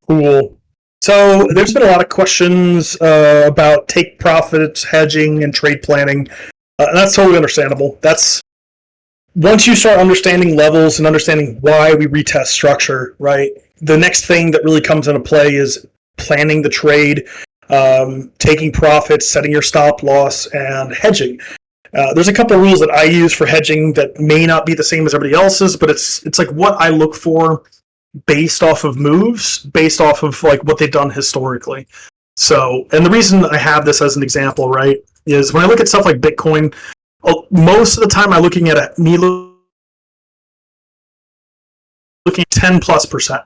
Cool. So there's been a lot of questions about take profits, hedging, and trade planning. And that's totally understandable. That's once you start understanding levels and understanding why we retest structure, right? The next thing that really comes into play is planning the trade, taking profits, setting your stop loss, and hedging. There's a couple of rules that I use for hedging that may not be the same as everybody else's, but it's like what I look for based off of moves, based off of like what they've done historically. So, and the reason I have this as an example, right, is when I look at stuff like Bitcoin, most of the time I'm looking at looking at 10+%.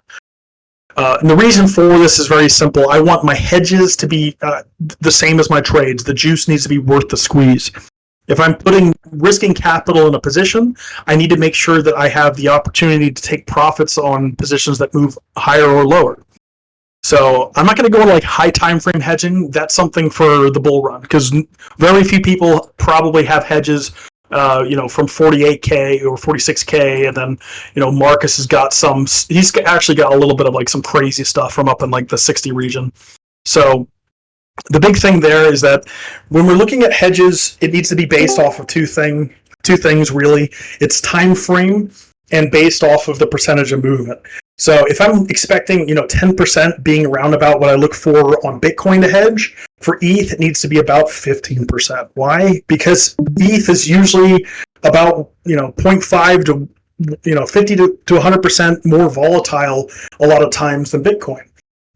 And the reason for this is very simple. I want my hedges to be the same as my trades. The juice needs to be worth the squeeze. If I'm risking capital in a position, I need to make sure that I have the opportunity to take profits on positions that move higher or lower. So I'm not going to go into like high time frame hedging. That's something for the bull run, because very few people probably have hedges, from 48K or 46K, and then Marcus has got some. He's actually got a little bit of like some crazy stuff from up in like the 60 region. So the big thing there is that when we're looking at hedges, it needs to be based off of two things really. It's time frame and based off of the percentage of movement. So if I'm expecting 10% being around about what I look for on Bitcoin to hedge, for ETH it needs to be about 15%. Why? Because ETH is usually about 0.5 to 50 to 100% more volatile a lot of times than Bitcoin.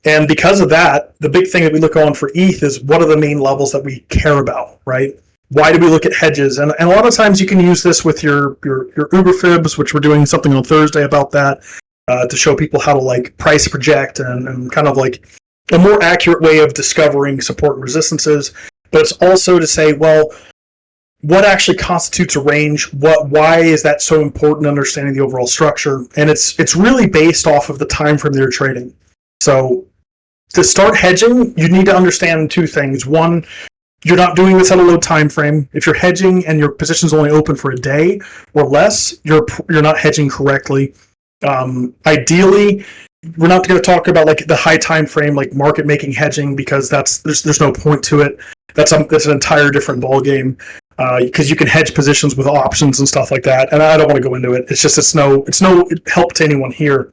And because of that, the big thing that we look on for ETH is what are the main levels that we care about, right? Why do we look at hedges? And a lot of times you can use this with your Uber fibs, which we're doing something on Thursday about that, to show people how to like price project and kind of like a more accurate way of discovering support and resistances. But it's also to say, well, what actually constitutes a range? Why is that so important, understanding the overall structure? And it's really based off of the time frame that you're trading. So to start hedging, you need to understand two things. One, you're not doing this at a low time frame. If you're hedging and your position's only open for a day or less, you're not hedging correctly. Ideally, we're not going to talk about like the high time frame, like market making hedging, because there's no point to it. That's an entire different ball game, because you can hedge positions with options and stuff like that. And I don't want to go into it. It's just it's no help to anyone here.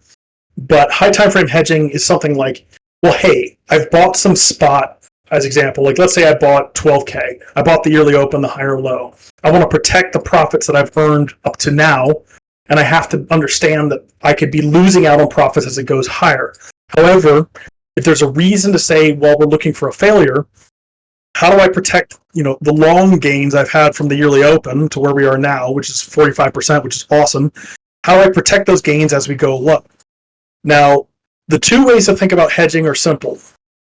But high time frame hedging is something like, well, hey, I've bought some spot, as example. Like let's say I bought 12K. I bought the yearly open, the high or low. I want to protect the profits that I've earned up to now, and I have to understand that I could be losing out on profits as it goes higher. However, if there's a reason to say, well, we're looking for a failure, how do I protect, the long gains I've had from the yearly open to where we are now, which is 45%, which is awesome. How do I protect those gains as we go low? Now, the two ways to think about hedging are simple.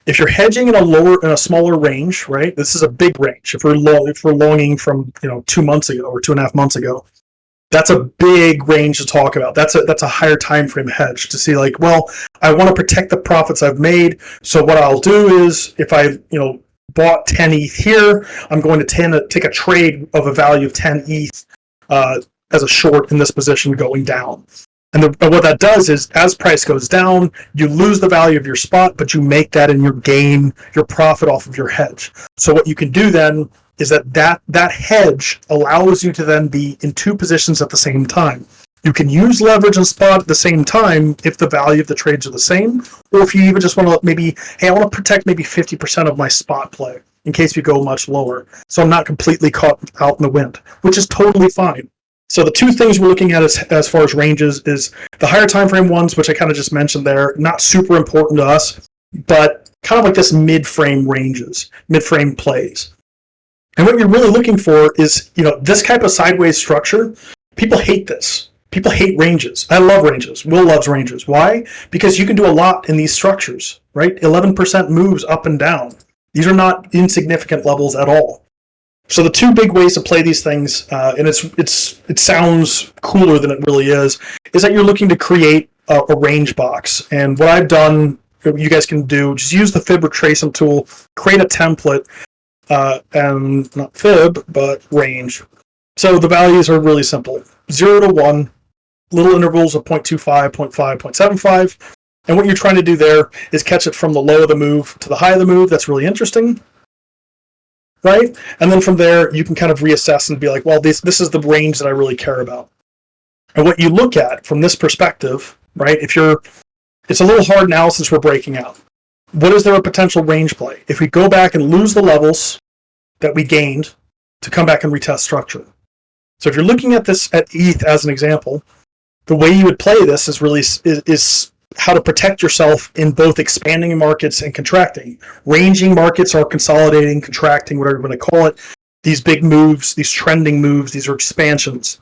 If you're hedging in a smaller range, right? This is a big range. If we're longing from 2 months ago or 2.5 months ago, that's a big range to talk about. That's a higher time frame hedge to see like, well, I want to protect the profits I've made. So what I'll do is if I bought 10 ETH here, I'm going to take a trade of a value of 10 ETH as a short in this position going down. And what that does is, as price goes down, you lose the value of your spot, but you make that in your gain, your profit off of your hedge. So what you can do then is that hedge allows you to then be in two positions at the same time. You can use leverage and spot at the same time if the value of the trades are the same, or if you even just want to I want to protect maybe 50% of my spot play in case we go much lower. So I'm not completely caught out in the wind, which is totally fine. So the two things we're looking at as far as ranges is the higher time frame ones, which I kind of just mentioned there, not super important to us, but kind of like this mid-frame ranges, mid-frame plays. And what you're really looking for is, this type of sideways structure. People hate this. People hate ranges. I love ranges. Will loves ranges. Why? Because you can do a lot in these structures, right? 11% moves up and down. These are not insignificant levels at all. So the two big ways to play these things, and it sounds cooler than it really is that you're looking to create a range box. And what I've done, you guys can do, just use the fib retracement tool, create a template, and not fib, but range. So the values are really simple. 0 to 1, little intervals of 0.25, 0.5, 0.75. And what you're trying to do there is catch it from the low of the move to the high of the move. That's really interesting, right? And then from there, you can kind of reassess and be like, well, this is the range that I really care about. And what you look at from this perspective, right, it's a little hard now since we're breaking out. What is there a potential range play? If we go back and lose the levels that we gained to come back and retest structure. So if you're looking at this at ETH as an example, the way you would play this is really is how to protect yourself in both expanding markets and contracting. Ranging markets are consolidating, contracting, whatever you want to call it. These big moves, these trending moves, these are expansions.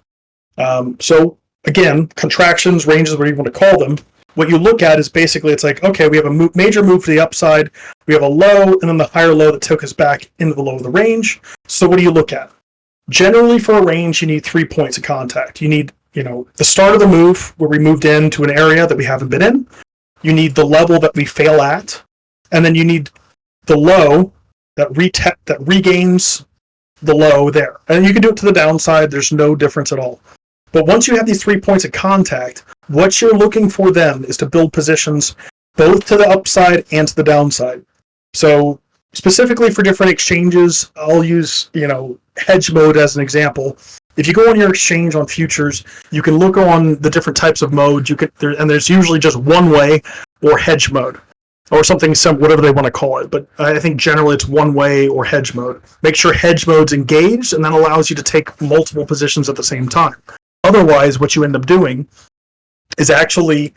So again, contractions, ranges, whatever you want to call them. What you look at is basically it's like, okay, we have a major move to the upside, we have a low, and then the higher low that took us back into the low of the range. So what do you look at? Generally for a range, you need 3 points of contact. You need, the start of the move where we moved into an area that we haven't been in. You need the level that we fail at, and then you need the low that regains the low there. And you can do it to the downside. There's no difference at all. But once you have these 3 points of contact, what you're looking for then is to build positions both to the upside and to the downside. So specifically for different exchanges, I'll use, hedge mode as an example. If you go on your exchange on futures, you can look on the different types of modes. And there's usually just one way or hedge mode or something, whatever they want to call it. But I think generally it's one way or hedge mode. Make sure hedge mode's engaged, and that allows you to take multiple positions at the same time. Otherwise, what you end up doing is actually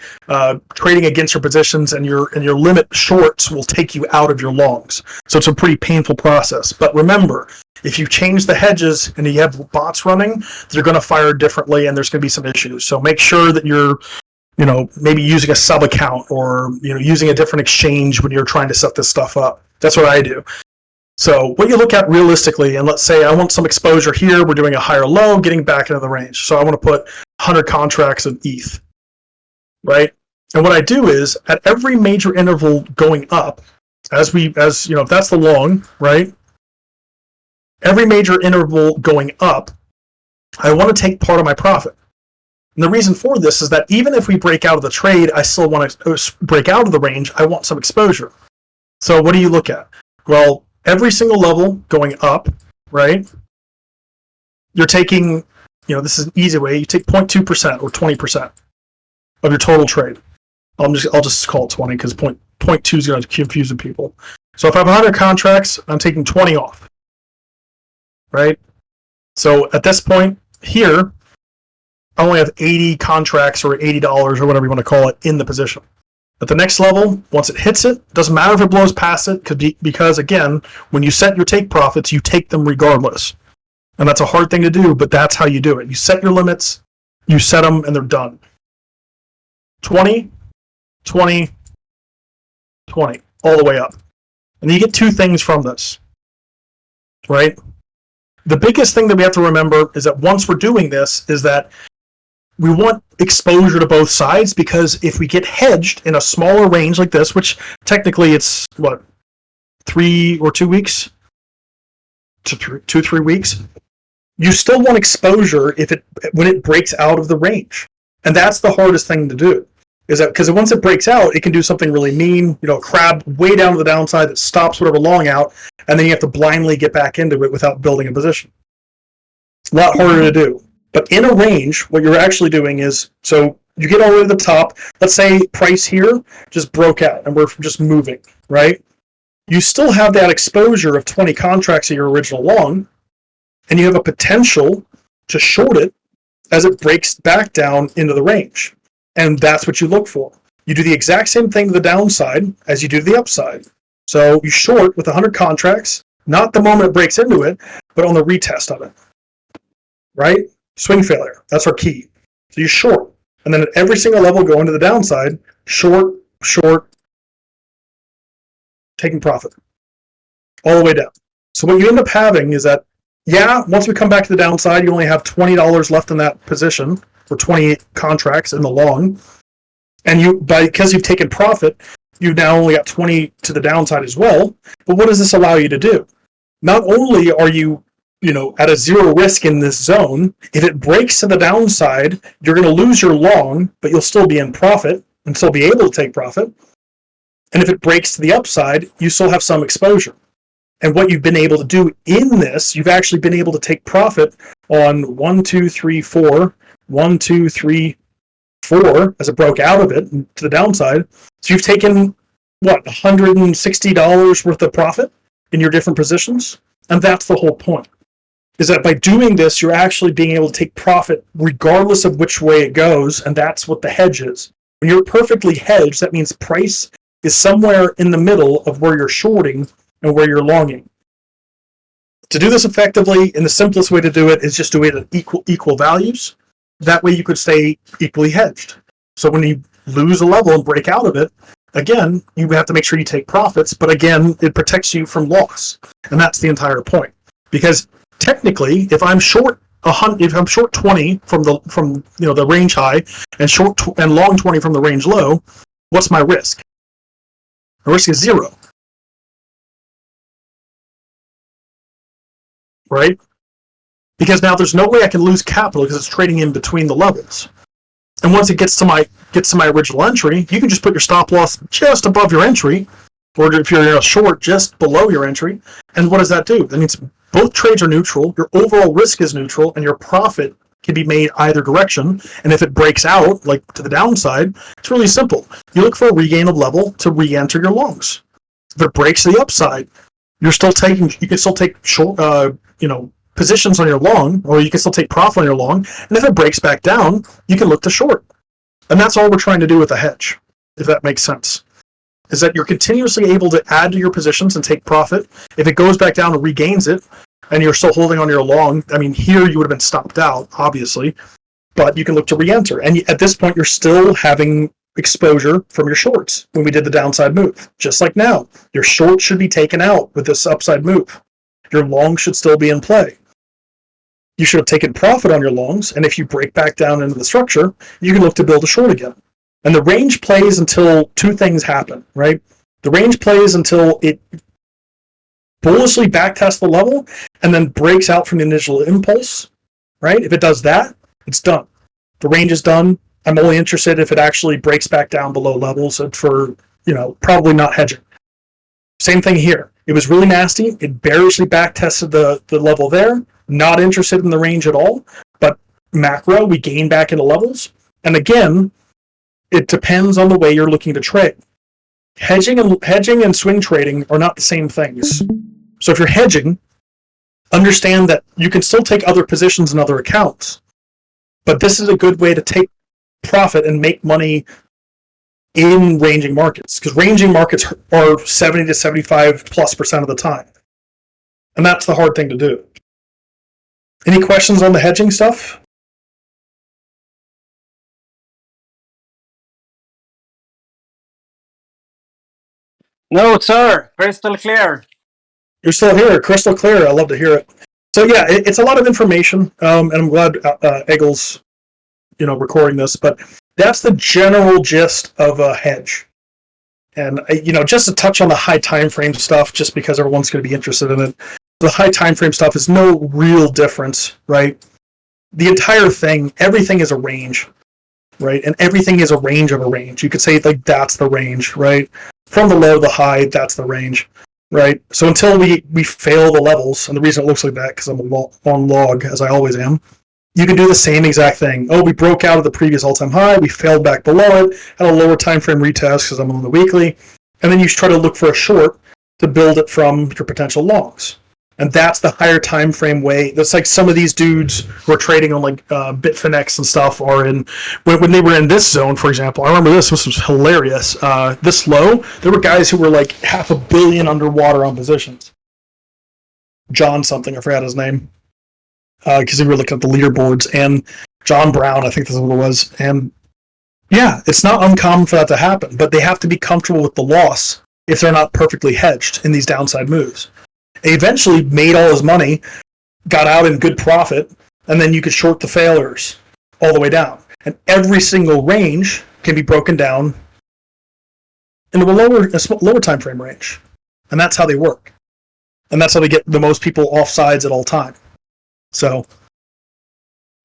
trading against your positions, and your limit shorts will take you out of your longs. So it's a pretty painful process. But remember, if you change the hedges and you have bots running, they're going to fire differently, and there's going to be some issues. So make sure that you're, maybe using a sub account or using a different exchange when you're trying to set this stuff up. That's what I do. So what you look at realistically, and let's say I want some exposure here, we're doing a higher low, getting back into the range. So I want to put 100 contracts of ETH, right? And what I do is at every major interval going up, if that's the long, right? Every major interval going up, I want to take part of my profit. And the reason for this is that even if we break out of the trade, I still want to break out of the range. I want some exposure. So what do you look at? Well, every single level going up, right? You're taking, this is an easy way. You take 0.2% or 20% of your total trade. I'll just call it 20 because 0.2 is going to confuse the people. So if I have 100 contracts, I'm taking 20 off, right? So at this point here, I only have 80 contracts or $80 or whatever you want to call it in the position. At the next level, once it hits it, doesn't matter if it blows past it, because again, when you set your take profits, you take them regardless. And that's a hard thing to do, but that's how you do it. You set your limits, you set them, and they're done. 20, 20, 20, all the way up. And you get two things from this, right? The biggest thing that we have to remember is that once we're doing this is that we want exposure to both sides, because if we get hedged in a smaller range like this, which technically it's 3 or 2 weeks to 2-3 weeks, you still want exposure when it breaks out of the range. And that's the hardest thing to do, is that because once it breaks out, it can do something really mean, crab way down to the downside that stops whatever long out, and then you have to blindly get back into it without building a position. It's a lot harder to do. But in a range, what you're actually doing is, so you get all the way to the top, let's say price here just broke out and we're just moving, right? You still have that exposure of 20 contracts of your original long, and you have a potential to short it as it breaks back down into the range. And that's what you look for. You do the exact same thing to the downside as you do to the upside. So you short with 100 contracts, not the moment it breaks into it, but on the retest of it, right? Swing failure, that's our key. So you short, and then at every single level go into the downside, short, taking profit, all the way down. So what you end up having is that, once we come back to the downside, you only have $20 left in that position, for 28 contracts in the long, and because you've taken profit, you've now only got 20 to the downside as well. But what does this allow you to do? Not only are you at a zero risk in this zone, if it breaks to the downside, you're going to lose your long, but you'll still be in profit and still be able to take profit. And if it breaks to the upside, you still have some exposure. And what you've been able to do in this, you've actually been able to take profit on 1, 2, 3, 4, 1, 2, 3, 4 as it broke out of it to the downside. So you've taken, what, $160 worth of profit in your different positions? And that's the whole point, is that by doing this, you're actually being able to take profit regardless of which way it goes, and that's what the hedge is. When you're perfectly hedged, that means price is somewhere in the middle of where you're shorting and where you're longing. To do this effectively, and the simplest way to do it is just do it at equal values. That way you could stay equally hedged. So when you lose a level and break out of it, again, you have to make sure you take profits, but again, it protects you from loss. And that's the entire point. Because technically, if I'm short 20 from the range high and long 20 from the range low, what's my risk? The risk is 0. Right? Because now there's no way I can lose capital because it's trading in between the levels. And once it gets to my original entry, you can just put your stop loss just above your entry, or if you're in a short, just below your entry. And what does that do? That means both trades are neutral, your overall risk is neutral, and your profit can be made either direction. And if it breaks out, like to the downside, it's really simple. You look for a regain of level to re-enter your longs. If it breaks to the upside, you can still take short, positions on your long, or you can still take profit on your long. And if it breaks back down, you can look to short. And that's all we're trying to do with a hedge, if that makes sense. Is that you're continuously able to add to your positions and take profit. If it goes back down and regains it, and you're still holding on your long, I mean, here you would have been stopped out, obviously, but you can look to re-enter. And at this point, you're still having exposure from your shorts when we did the downside move. Just like now, your short should be taken out with this upside move. Your long should still be in play. You should have taken profit on your longs, and if you break back down into the structure, you can look to build a short again. And the range plays until two things happen, right? The range plays until it bullishly backtests the level and then breaks out from the initial impulse, right? If it does that, it's done. The range is done. I'm only interested if it actually breaks back down below levels for, probably not hedging. Same thing here. It was really nasty. It bearishly backtested the level there. Not interested in the range at all. But macro, we gain back into levels. And again, it depends on the way you're looking to trade. Hedging and swing trading are not the same things. So if you're hedging, understand that you can still take other positions in other accounts. But this is a good way to take profit and make money in ranging markets, because ranging markets are 70 to 75+% of the time. And that's the hard thing to do. Any questions on the hedging stuff? No, sir. Crystal clear. You're still here. Crystal clear. I love to hear it. So yeah, it's a lot of information, and I'm glad Egil's recording this, but that's the general gist of a hedge. And just to touch on the high time frame stuff, just because everyone's going to be interested in it, the high time frame stuff is no real difference, right? The entire thing, everything is a range, right? And everything is a range of a range. You could say like that's the range, right? From the low to the high, that's the range, right? So until we fail the levels, and the reason it looks like that because I'm on log as I always am, you can do the same exact thing. Oh, we broke out of the previous all-time high, we failed back below it, had a lower time frame retest because I'm on the weekly, and then you try to look for a short to build it from your potential longs. And that's the higher time frame way. That's like some of these dudes who are trading on like Bitfinex and stuff are in, when they were in this zone, for example. I remember this was hilarious. This low, there were guys who were like $500 million underwater on positions. John something, I forgot his name. Because we were looking at the leaderboards, and John Brown, I think that's what it was. And yeah, it's not uncommon for that to happen, but they have to be comfortable with the loss if they're not perfectly hedged in these downside moves. He eventually made all his money, got out in good profit, and then you could short the failures all the way down. And every single range can be broken down into a lower time frame range. And that's how they work. And that's how they get the most people off sides at all time. So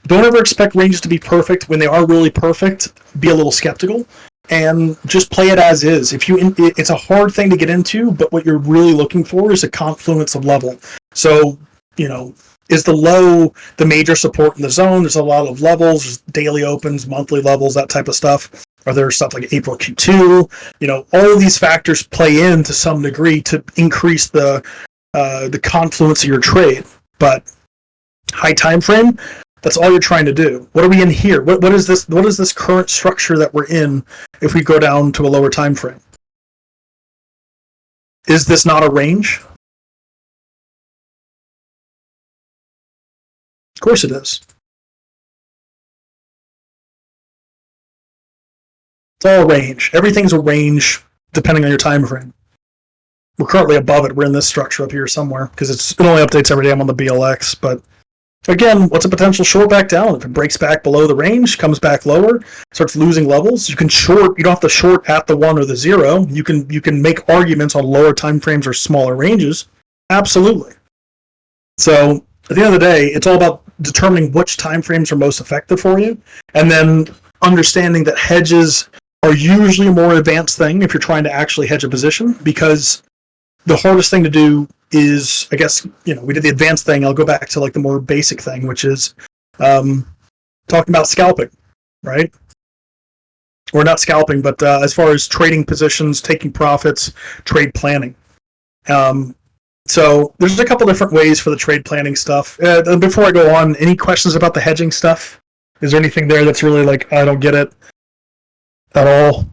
don't ever expect ranges to be perfect. When they are really perfect, be a little skeptical. and just play it as is. It's a hard thing to get into, but what you're really looking for is a confluence of level. So, is the low the major support in the zone? There's a lot of levels, there's daily opens, monthly levels, that type of stuff. Are there stuff like April Q2? All of these factors play in to some degree to increase the confluence of your trade. But high time frame, that's all you're trying to do. What are we in here? What is this? What is this current structure that we're in if we go down to a lower time frame? Is this not a range? Of course it is. It's all a range. Everything's a range depending on your time frame. We're currently above it. We're in this structure up here somewhere because it only updates every day. I'm on the BLX, but again, what's a potential short back down? If it breaks back below the range, comes back lower, starts losing levels, you can short. You don't have to short at the 1 or the 0. You can make arguments on lower time frames or smaller ranges. Absolutely. So at the end of the day, it's all about determining which time frames are most effective for you, and then understanding that hedges are usually a more advanced thing if you're trying to actually hedge a position, because the hardest thing to do is, I guess, we did the advanced thing. I'll go back to like the more basic thing, which is talking about scalping, right? Or not scalping, but as far as trading positions, taking profits, trade planning. So there's a couple different ways for the trade planning stuff. Before I go on, any questions about the hedging stuff? Is there anything there that's really like, I don't get it at all?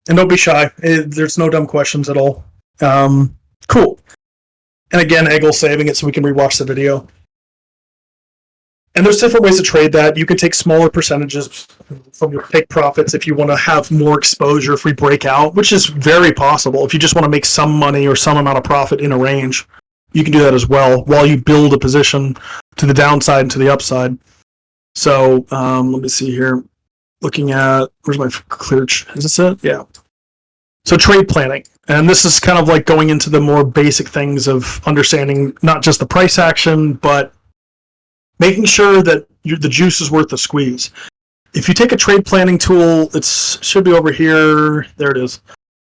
And don't be shy. There's no dumb questions at all. Cool. And again, Egil's saving it so we can rewatch the video. And there's different ways to trade that. You can take smaller percentages from your take profits if you want to have more exposure if we break out, which is very possible. If you just want to make some money or some amount of profit in a range, you can do that as well while you build a position to the downside and to the upside. So let me see here. Looking at, where's my clear? Is this it? Yeah. So trade planning. And this is kind of like going into the more basic things of understanding not just the price action, but making sure that the juice is worth the squeeze. If you take a trade planning tool, it should be over here. There it is.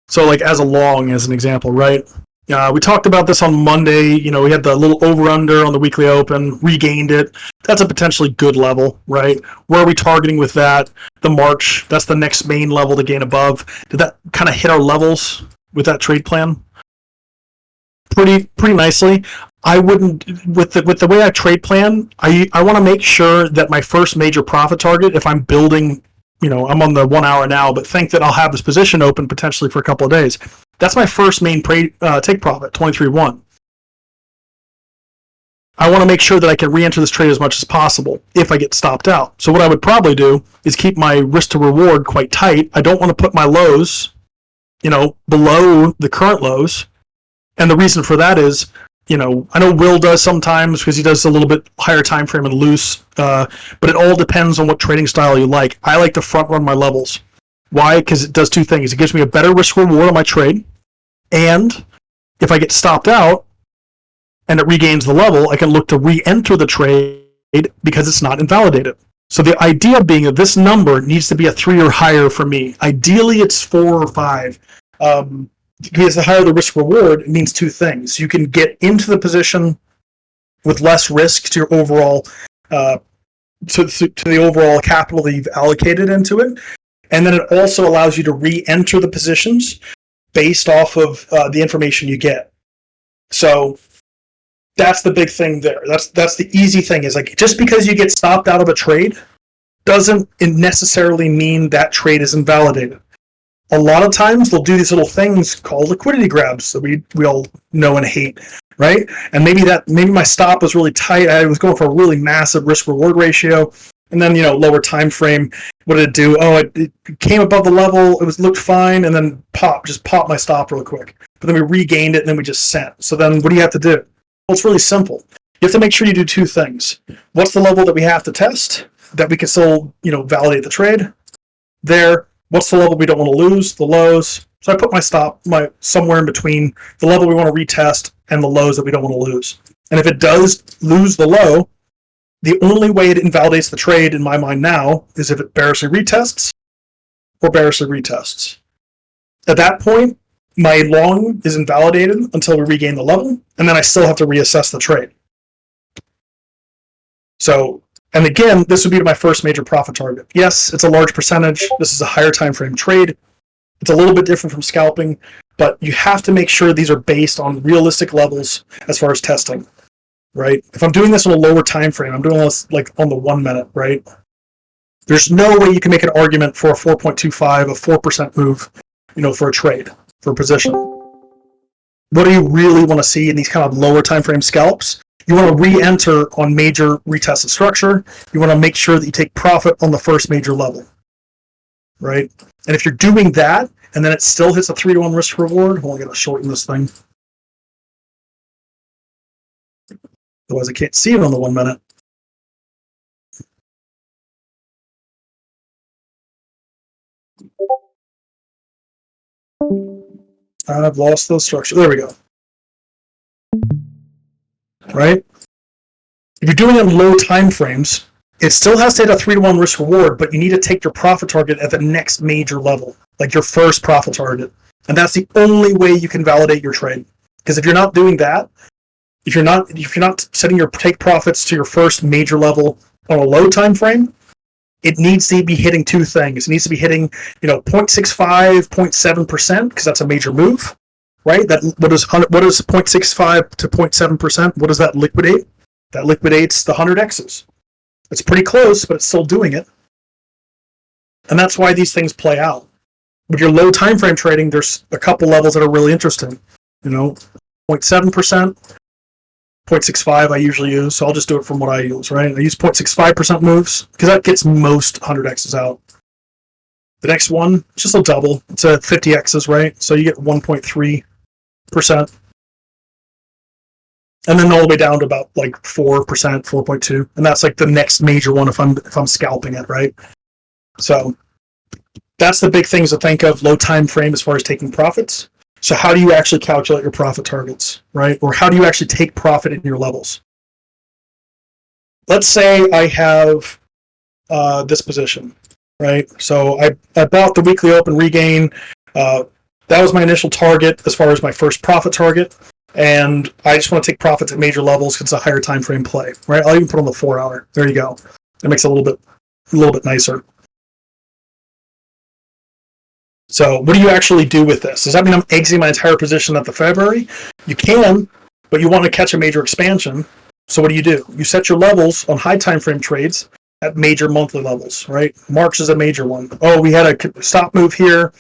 So like as a long, as an example, right? We talked about this on Monday. We had the little over-under on the weekly open, regained it. That's a potentially good level, right? Where are we targeting with that? The March, that's the next main level to gain above. Did that kind of hit our levels with that trade plan? Pretty nicely. I wouldn't, with the way I trade plan, I want to make sure that my first major profit target, if I'm building, I'm on the 1 hour now, but think that I'll have this position open potentially for a couple of days. That's my first main take profit, 23.1. I want to make sure that I can re-enter this trade as much as possible if I get stopped out. So what I would probably do is keep my risk to reward quite tight. I don't want to put my lows, below the current lows. And the reason for that is, I know Will does sometimes because he does a little bit higher time frame and loose, but it all depends on what trading style you like. I like to front run my levels. Why? Because it does two things. It gives me a better risk reward on my trade, and if I get stopped out and it regains the level, I can look to re-enter the trade because it's not invalidated. So the idea being that this number needs to be a 3 or higher for me. Ideally, it's 4 or 5. Because the higher the risk reward, it means two things. You can get into the position with less risk to your overall to the overall capital that you've allocated into it, and then it also allows you to re-enter the positions based off of the information you get. So that's the big thing there. That's the easy thing, is like, just because you get stopped out of a trade doesn't necessarily mean that trade is invalidated. A lot of times they'll do these little things called liquidity grabs that we all know and hate, right? And maybe my stop was really tight. I was going for a really massive risk reward ratio, and then lower time frame. What did it do? Oh, it came above the level. It looked fine, and then just pop my stop real quick. But then we regained it, and then we just sent. So then what do you have to do? Well, it's really simple. You have to make sure you do two things. What's the level that we have to test that we can still validate the trade? There. What's the level we don't want to lose? The lows. So I put my stop somewhere in between the level we want to retest and the lows that we don't want to lose. And if it does lose the low, The only way it invalidates the trade in my mind now is if it bearishly retests or bearishly retests. At that point, my long is invalidated until we regain the level, and then I still have to reassess the trade. So, and again, this would be my first major profit target. Yes, it's a large percentage. This is a higher time frame trade. It's a little bit different from scalping, but you have to make sure these are based on realistic levels as far as testing, right? If I'm doing this on a lower time frame, I'm doing this like on the 1 minute, right? There's no way you can make an argument for a 4.25, a 4% move, for a trade, for a position. What do you really want to see in these kind of lower time frame scalps? You want to re-enter on major retested structure. You want to make sure that you take profit on the first major level, right? And if you're doing that, and then it still hits a 3-to-1 risk reward, hold on, I gotta shorten this thing. Otherwise, I can't see it on the 1 minute. I've lost those structures. There we go. Right? If you're doing it in low time frames, it still has to hit a 3-to-1 risk reward, but you need to take your profit target at the next major level, like your first profit target. And that's the only way you can validate your trade. Because if you're not doing that, if you're not setting your take profits to your first major level on a low time frame, it needs to be hitting two things. It needs to be hitting, 0.65, 0.7%, because that's a major move, right? What is 0.65 to 0.7%? What does that liquidate? That liquidates the 100x's. It's pretty close, but it's still doing it. And that's why these things play out. With your low time frame trading, there's a couple levels that are really interesting. 0.7%, 0.65 I usually use, so I'll just do it from what I use, right? I use 0.65% moves, because that gets most 100x's out. The next one, it's just a double. It's a 50x's, right? So you get 1.3%. And then all the way down to about like 4%, 4.2. And that's like the next major one if I'm scalping it, right? So that's the big things to think of, low time frame as far as taking profits. So how do you actually calculate your profit targets, right? Or how do you actually take profit in your levels? Let's say I have this position, right? So I bought the weekly open regain. That was my initial target as far as my first profit target. And I just want to take profits at major levels because it's a higher time frame play, right? I'll even put on the 4 hour. There you go. It makes it a little bit nicer. So what do you actually do with this? Does that mean I'm exiting my entire position at the February? You can, but you want to catch a major expansion. So what do? You set your levels on high time frame trades at major monthly levels, right? March is a major one. Oh, we had a stop move here.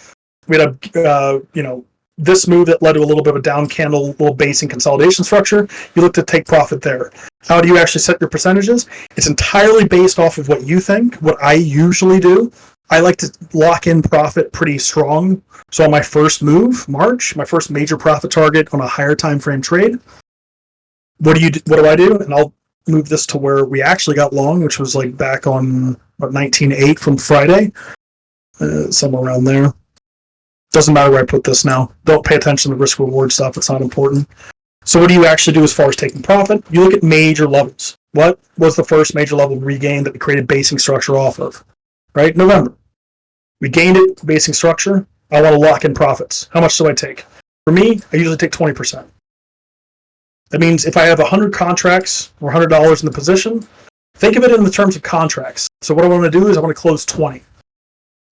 We had a, this move that led to a little bit of a down candle, little basing consolidation structure. You look to take profit there. How do you actually set your percentages? It's entirely based off of what you think. What I usually do, I like to lock in profit pretty strong. So on my first move, March, my first major profit target on a higher time frame trade, what do I do? And I'll move this to where we actually got long, which was like back on 19.8 from Friday, somewhere around there. Doesn't matter where I put this now. Don't pay attention to risk reward stuff. It's not important. So what do you actually do as far as taking profit? You look at major levels. What was the first major level regain that we created basing structure off of? Right? November. We gained it, basing structure. I want to lock in profits. How much do I take? For me, I usually take 20%. That means if I have 100 contracts or $100 in the position, think of it in the terms of contracts. So what I want to do is I want to close 20.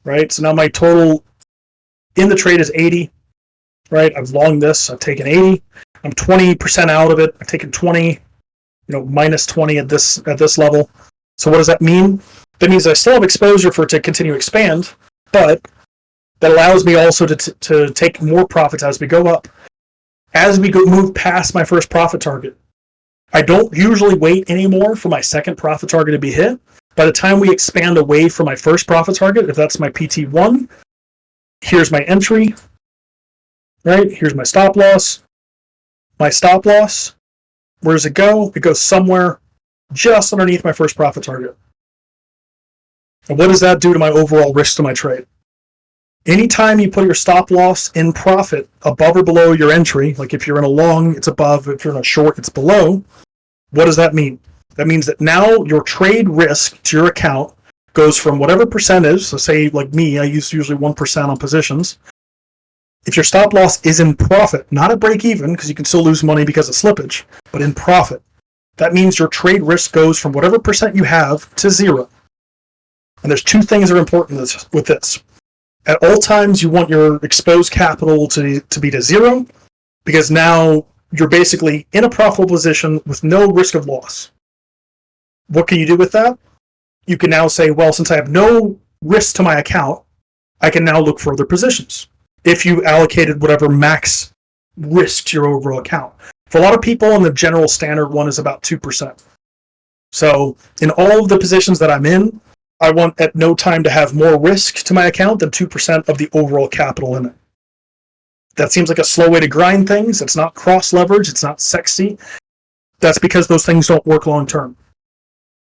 Right? So now my total in the trade is 80, right? I've longed this, I've taken 80. I'm 20% out of it. I've taken 20, minus 20 at this level. So what does that mean? That means I still have exposure for it to continue to expand, but that allows me also to take more profits as we go up. As we move past my first profit target, I don't usually wait anymore for my second profit target to be hit. By the time we expand away from my first profit target, if that's my PT1, here's my entry, right? Here's my stop loss. My stop loss, where does it go? It goes somewhere just underneath my first profit target. And what does that do to my overall risk to my trade? Anytime you put your stop loss in profit above or below your entry, like if you're in a long, it's above, if you're in a short, it's below, what does that mean? That means that now your trade risk to your account goes from whatever percentage, so say like me, I use usually 1% on positions. If your stop loss is in profit, not at break even, because you can still lose money because of slippage, but in profit, that means your trade risk goes from whatever percent you have to 0. And there's 2 things that are important with this. At all times, you want your exposed capital to be to 0, because now you're basically in a profitable position with no risk of loss. What can you do with that? You can now say, well, since I have no risk to my account, I can now look for other positions. If you allocated whatever max risk to your overall account. For a lot of people, and the general standard one is about 2%. So in all of the positions that I'm in, I want at no time to have more risk to my account than 2% of the overall capital in it. That seems like a slow way to grind things. It's not cross-leverage. It's not sexy. That's because those things don't work long-term.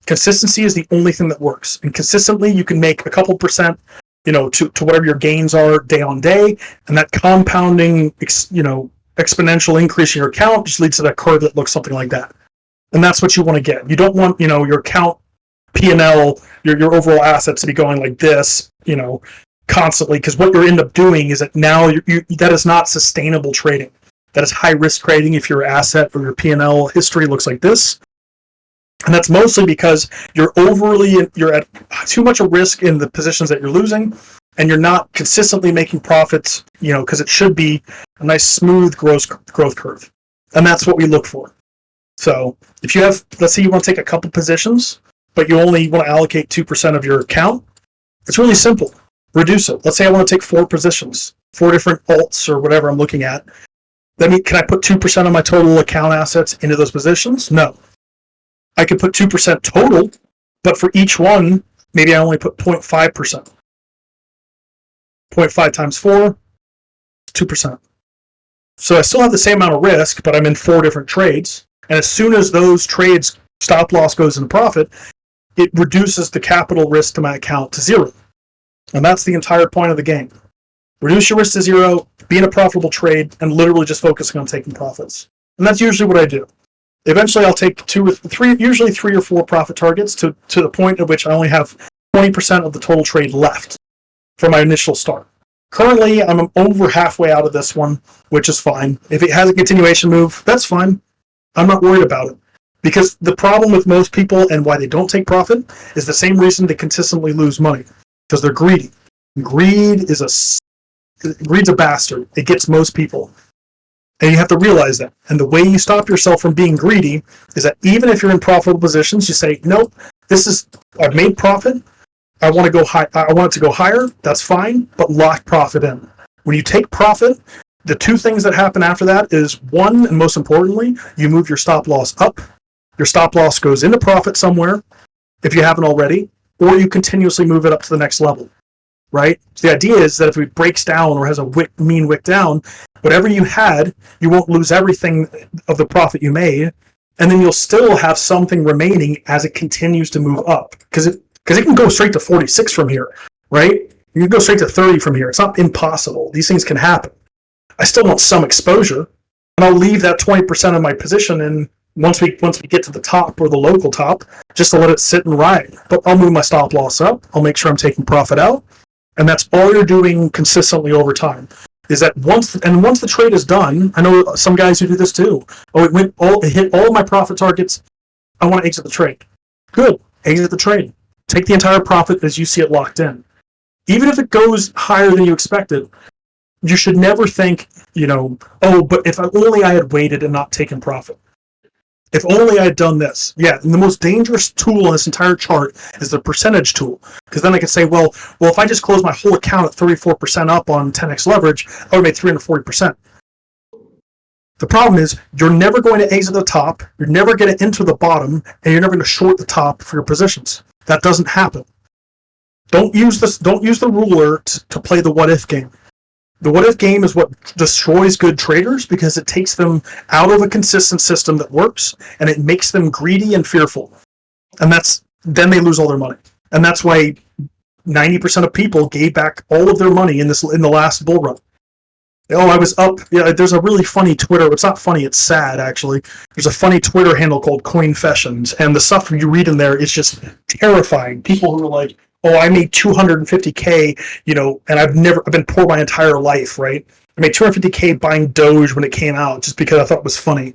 Consistency is the only thing that works. And consistently, you can make a couple percent, to whatever your gains are day on day. And that compounding, exponential increase in your account just leads to that curve that looks something like that. And that's what you want to get. You don't want, your account P&L, your overall assets to be going like this, constantly. Because what you end up doing is that now that is not sustainable trading. That is high risk trading if your asset or your P&L history looks like this. And that's mostly because you're at too much a risk in the positions that you're losing, and you're not consistently making profits, because it should be a nice smooth growth curve. And that's what we look for. So if you have, let's say you want to take a couple positions, but you only want to allocate 2% of your account, it's really simple. Reduce it. Let's say I want to take 4 positions, 4 different alts or whatever I'm looking at. Can I put 2% of my total account assets into those positions? No. I could put 2% total, but for each one, maybe I only put 0.5%. 0.5 times 4, 2%. So I still have the same amount of risk, but I'm in 4 different trades. And as soon as those trades stop loss goes into profit, it reduces the capital risk to my account to 0. And that's the entire point of the game. Reduce your risk to 0, be in a profitable trade, and literally just focusing on taking profits. And that's usually what I do. Eventually, I'll take 2 or 3, usually 3 or 4 profit targets to the point at which I only have 20% of the total trade left for my initial start. Currently, I'm over halfway out of this one, which is fine. If it has a continuation move, that's fine. I'm not worried about it. Because the problem with most people and why they don't take profit is the same reason they consistently lose money. Because they're greedy. Greed's a bastard. It gets most people. And you have to realize that. And the way you stop yourself from being greedy is that even if you're in profitable positions, you say, nope, I've made profit. I want to go high. I want it to go higher. That's fine, but lock profit in. When you take profit, the 2 things that happen after that is, 1, and most importantly, you move your stop loss up. Your stop loss goes into profit somewhere, if you haven't already, or you continuously move it up to the next level. Right? So the idea is that if it breaks down or has a mean wick down, whatever you had, you won't lose everything of the profit you made, and then you'll still have something remaining as it continues to move up. Because it can go straight to 46 from here, right? You can go straight to 30 from here. It's not impossible. These things can happen. I still want some exposure, and I'll leave that 20% of my position in once we get to the top or the local top, just to let it sit and ride. But I'll move my stop loss up. I'll make sure I'm taking profit out. And that's all you're doing consistently over time. Is that once the trade is done, I know some guys who do this too. It hit all my profit targets. I want to exit the trade. Good, exit the trade. Take the entire profit as you see it locked in. Even if it goes higher than you expected, you should never think, but if only I had waited and not taken profit. If only I had done this. Yeah, and the most dangerous tool in this entire chart is the percentage tool. Because then I can say, well, if I just close my whole account at 34% up on 10x leverage, I would make 340%. The problem is, you're never going to exit the top, you're never going to enter the bottom, and you're never going to short the top for your positions. That doesn't happen. Don't use the ruler to play the what-if game. The what-if game is what destroys good traders because it takes them out of a consistent system that works, and it makes them greedy and fearful. And then they lose all their money. And that's why 90% of people gave back all of their money in the last bull run. Oh, I was up. Yeah, there's a really funny Twitter. It's not funny. It's sad, actually. There's a funny Twitter handle called Coinfessions, and the stuff you read in there is just terrifying. People who are like, "Oh, I made 250K, and I've been poor my entire life, right? I made 250K buying Doge when it came out, just because I thought it was funny,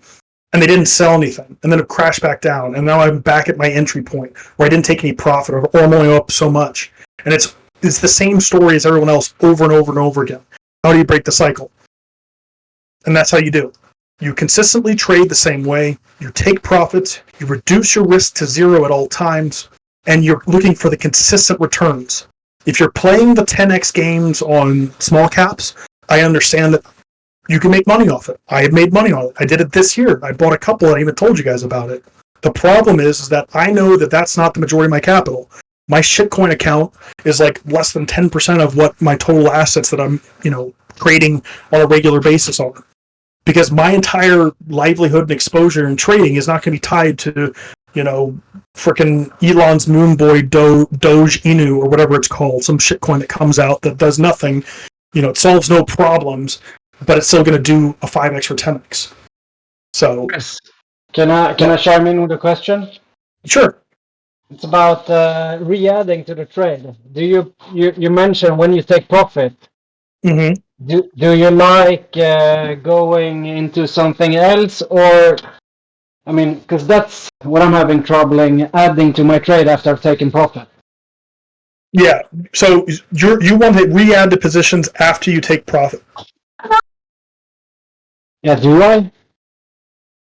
and they didn't sell anything, and then it crashed back down, and now I'm back at my entry point where I didn't take any profit, or I'm only up so much, and it's the same story as everyone else over and over and over again. How do you break the cycle? And that's how you do it. You consistently trade the same way, you take profits, you reduce your risk to zero at all times, and you're looking for the consistent returns. If you're playing the 10x games on small caps, I understand that you can make money off it. I have made money on it. I did it this year. I bought a couple and I even told you guys about it. The problem is that I know that that's not the majority of my capital. My shitcoin account is like less than 10% of what my total assets that I'm, trading on a regular basis are. Because my entire livelihood and exposure in trading is not going to be tied to, frickin' Elon's Moonboy Doge Inu or whatever it's called, some shitcoin that comes out that does nothing. It solves no problems, but it's still going to do a 5x or 10x. So, yes. Can I chime in with a question? Sure. It's about re-adding to the trade. Do you mentioned when you take profit? Mm-hmm. Do you like going into something else, or because that's what I'm having trouble adding to my trade after I've taken profit. Yeah. So you want to re-add the positions after you take profit. Yeah. Do I?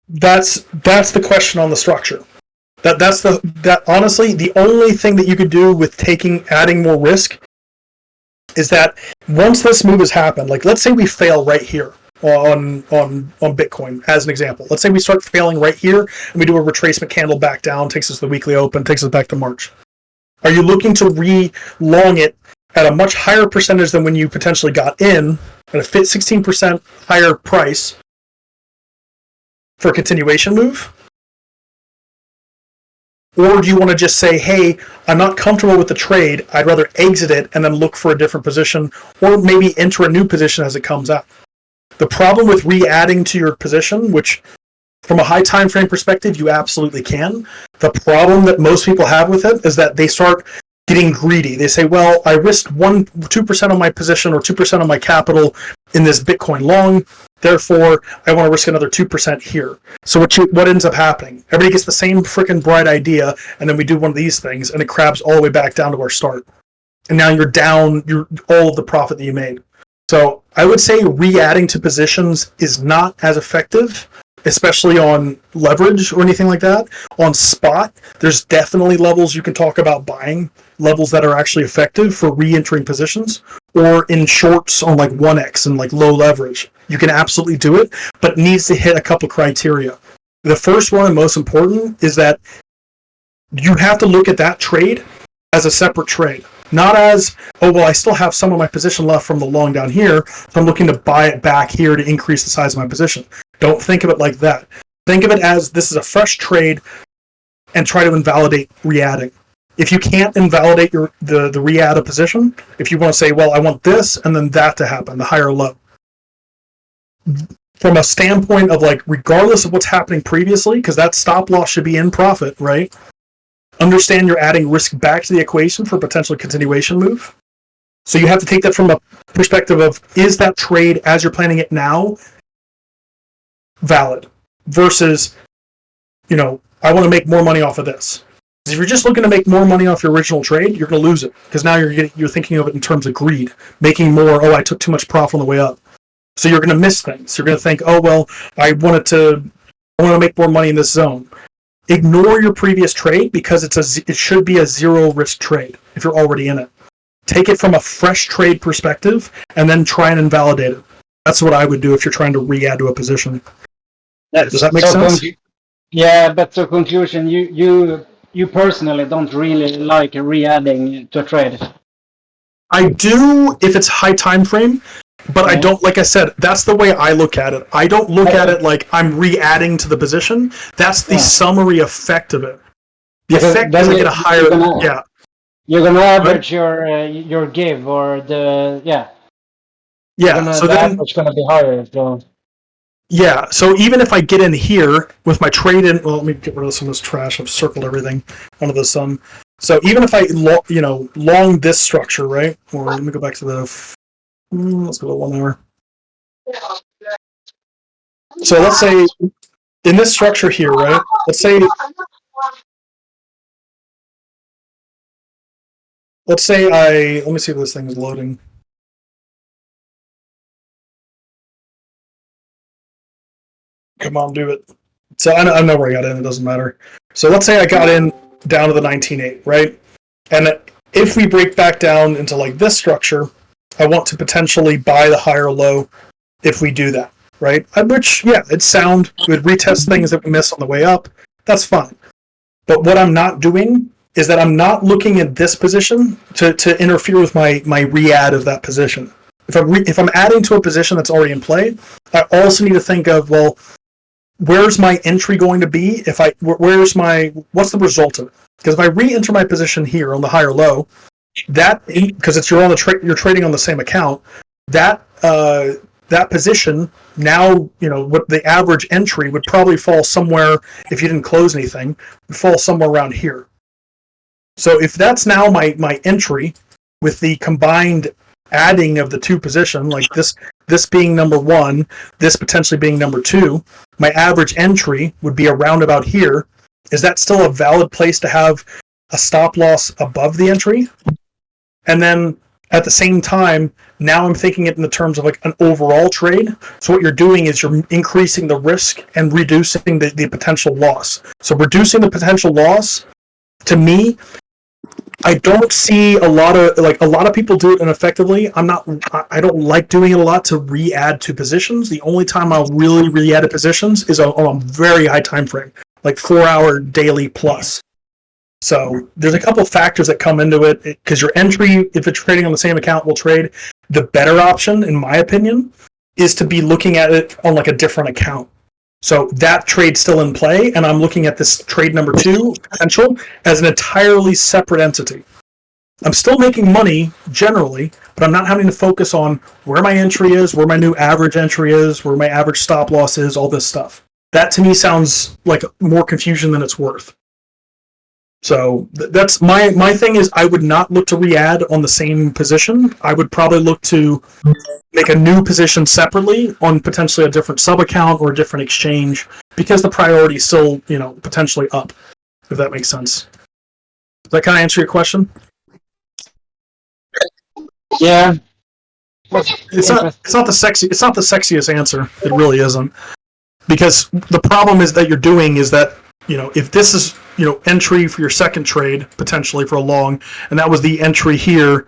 That's the question on the structure. That honestly, the only thing that you could do with adding more risk is that once this move has happened, like let's say we fail right here on Bitcoin as an example. Let's say we start failing right here and we do a retracement candle back down, takes us to the weekly open, takes us back to March. Are you looking to re-long it at a much higher percentage than when you potentially got in at a 16% higher price for a continuation move? Or do you want to just say, hey, I'm not comfortable with the trade, I'd rather exit it and then look for a different position, or maybe enter a new position as it comes out? The problem with re-adding to your position, which from a high time frame perspective, you absolutely can. The problem that most people have with it is that they start getting greedy. They say, well, I risked 2% of my position or 2% of my capital in this Bitcoin long, therefore I want to risk another 2% here. So what ends up happening? Everybody gets the same freaking bright idea, and then we do one of these things, and it crabs all the way back down to our start. And now you're down all of the profit that you made. So I would say re-adding to positions is not as effective, especially on leverage or anything like that. On spot, there's definitely levels you can talk about buying, levels that are actually effective for re-entering positions, or in shorts on like 1x and like low leverage. You can absolutely do it, but it needs to hit a couple criteria. The first one and most important is that you have to look at that trade as a separate trade. Not as, oh, well, I still have some of my position left from the long down here, so I'm looking to buy it back here to increase the size of my position. Don't think of it like that. Think of it as this is a fresh trade and try to invalidate re-adding. If you can't invalidate the re-add of position, if you want to say, well, I want this and then that to happen, the higher low. From a standpoint of like, regardless of what's happening previously, because that stop loss should be in profit, right? Understand you're adding risk back to the equation for a potential continuation move. So you have to take that from a perspective of, is that trade as you're planning it now valid? Versus, I want to make more money off of this. If you're just looking to make more money off your original trade, you're going to lose it. Because now you're thinking of it in terms of greed. Making more, I took too much profit on the way up. So you're going to miss things. You're going to think, oh, well, I want to make more money in this zone. Ignore your previous trade because it should be a zero risk trade if you're already in it. Take it from a fresh trade perspective and then try and invalidate it. That's what I would do if you're trying to re-add to a position. Does that make sense? Yeah, but so conclusion, you personally don't really like re-adding to a trade. I do if it's high time frame, but I don't, like I said, that's the way I look at it. I don't look at it like I'm re-adding to the position. That's the summary effect of it. The effect is I get a higher, You're gonna average your give or the Yeah. So the then, average gonna be higher. So yeah. So even if I get in here with my trade in, well, let me get rid of some of this trash. I've circled everything under the sun. So even if I, long this structure, right? Or let me go back to let's go to 1 hour. So let's say in this structure here, right? Let's say let me see if this thing is loading. Come on, do it. So I know where I got in. It doesn't matter. So let's say I got in down to the 19.8, right? And if we break back down into like this structure, I want to potentially buy the higher low if we do that, right? Which, yeah, it's sound. We would retest things that we miss on the way up. That's fine. But what I'm not doing is that I'm not looking at this position to interfere with my re-add of that position. If I'm adding to a position that's already in play, I also need to think of, well, where's my entry going to be? What's the result of it? Because if I re-enter my position here on the higher low, because you're trading on the same account, that position now, what the average entry would probably fall somewhere, if you didn't close anything, would fall somewhere around here. So if that's now my entry with the combined adding of the two position, like this being number 1, this potentially being number 2, my average entry would be around about here. Is that still a valid place to have a stop loss above the entry? And then at the same time, now I'm thinking it in the terms of like an overall trade. So what you're doing is you're increasing the risk and reducing the potential loss. So reducing the potential loss, to me, I don't see a lot of people do it ineffectively. I don't like doing it a lot to re-add to positions. The only time I'll really re-add to positions is on a very high time frame, like 4-hour daily plus. So there's a couple factors that come into it, because your entry, if it's trading on the same account, will trade. The better option, in my opinion, is to be looking at it on like a different account. So that trade's still in play, and I'm looking at this trade number 2 potential as an entirely separate entity. I'm still making money generally, but I'm not having to focus on where my entry is, where my new average entry is, where my average stop loss is, all this stuff. That to me sounds like more confusion than it's worth. So that's my thing is I would not look to re-add on the same position. I would probably look to make a new position separately on potentially a different sub-account or a different exchange, because the priority is still, potentially up, if that makes sense. Does that kind of answer your question? yeah, It's not the sexiest answer. It really isn't. Because the problem is that you're doing is that, if this is, entry for your second trade, potentially for a long, and that was the entry here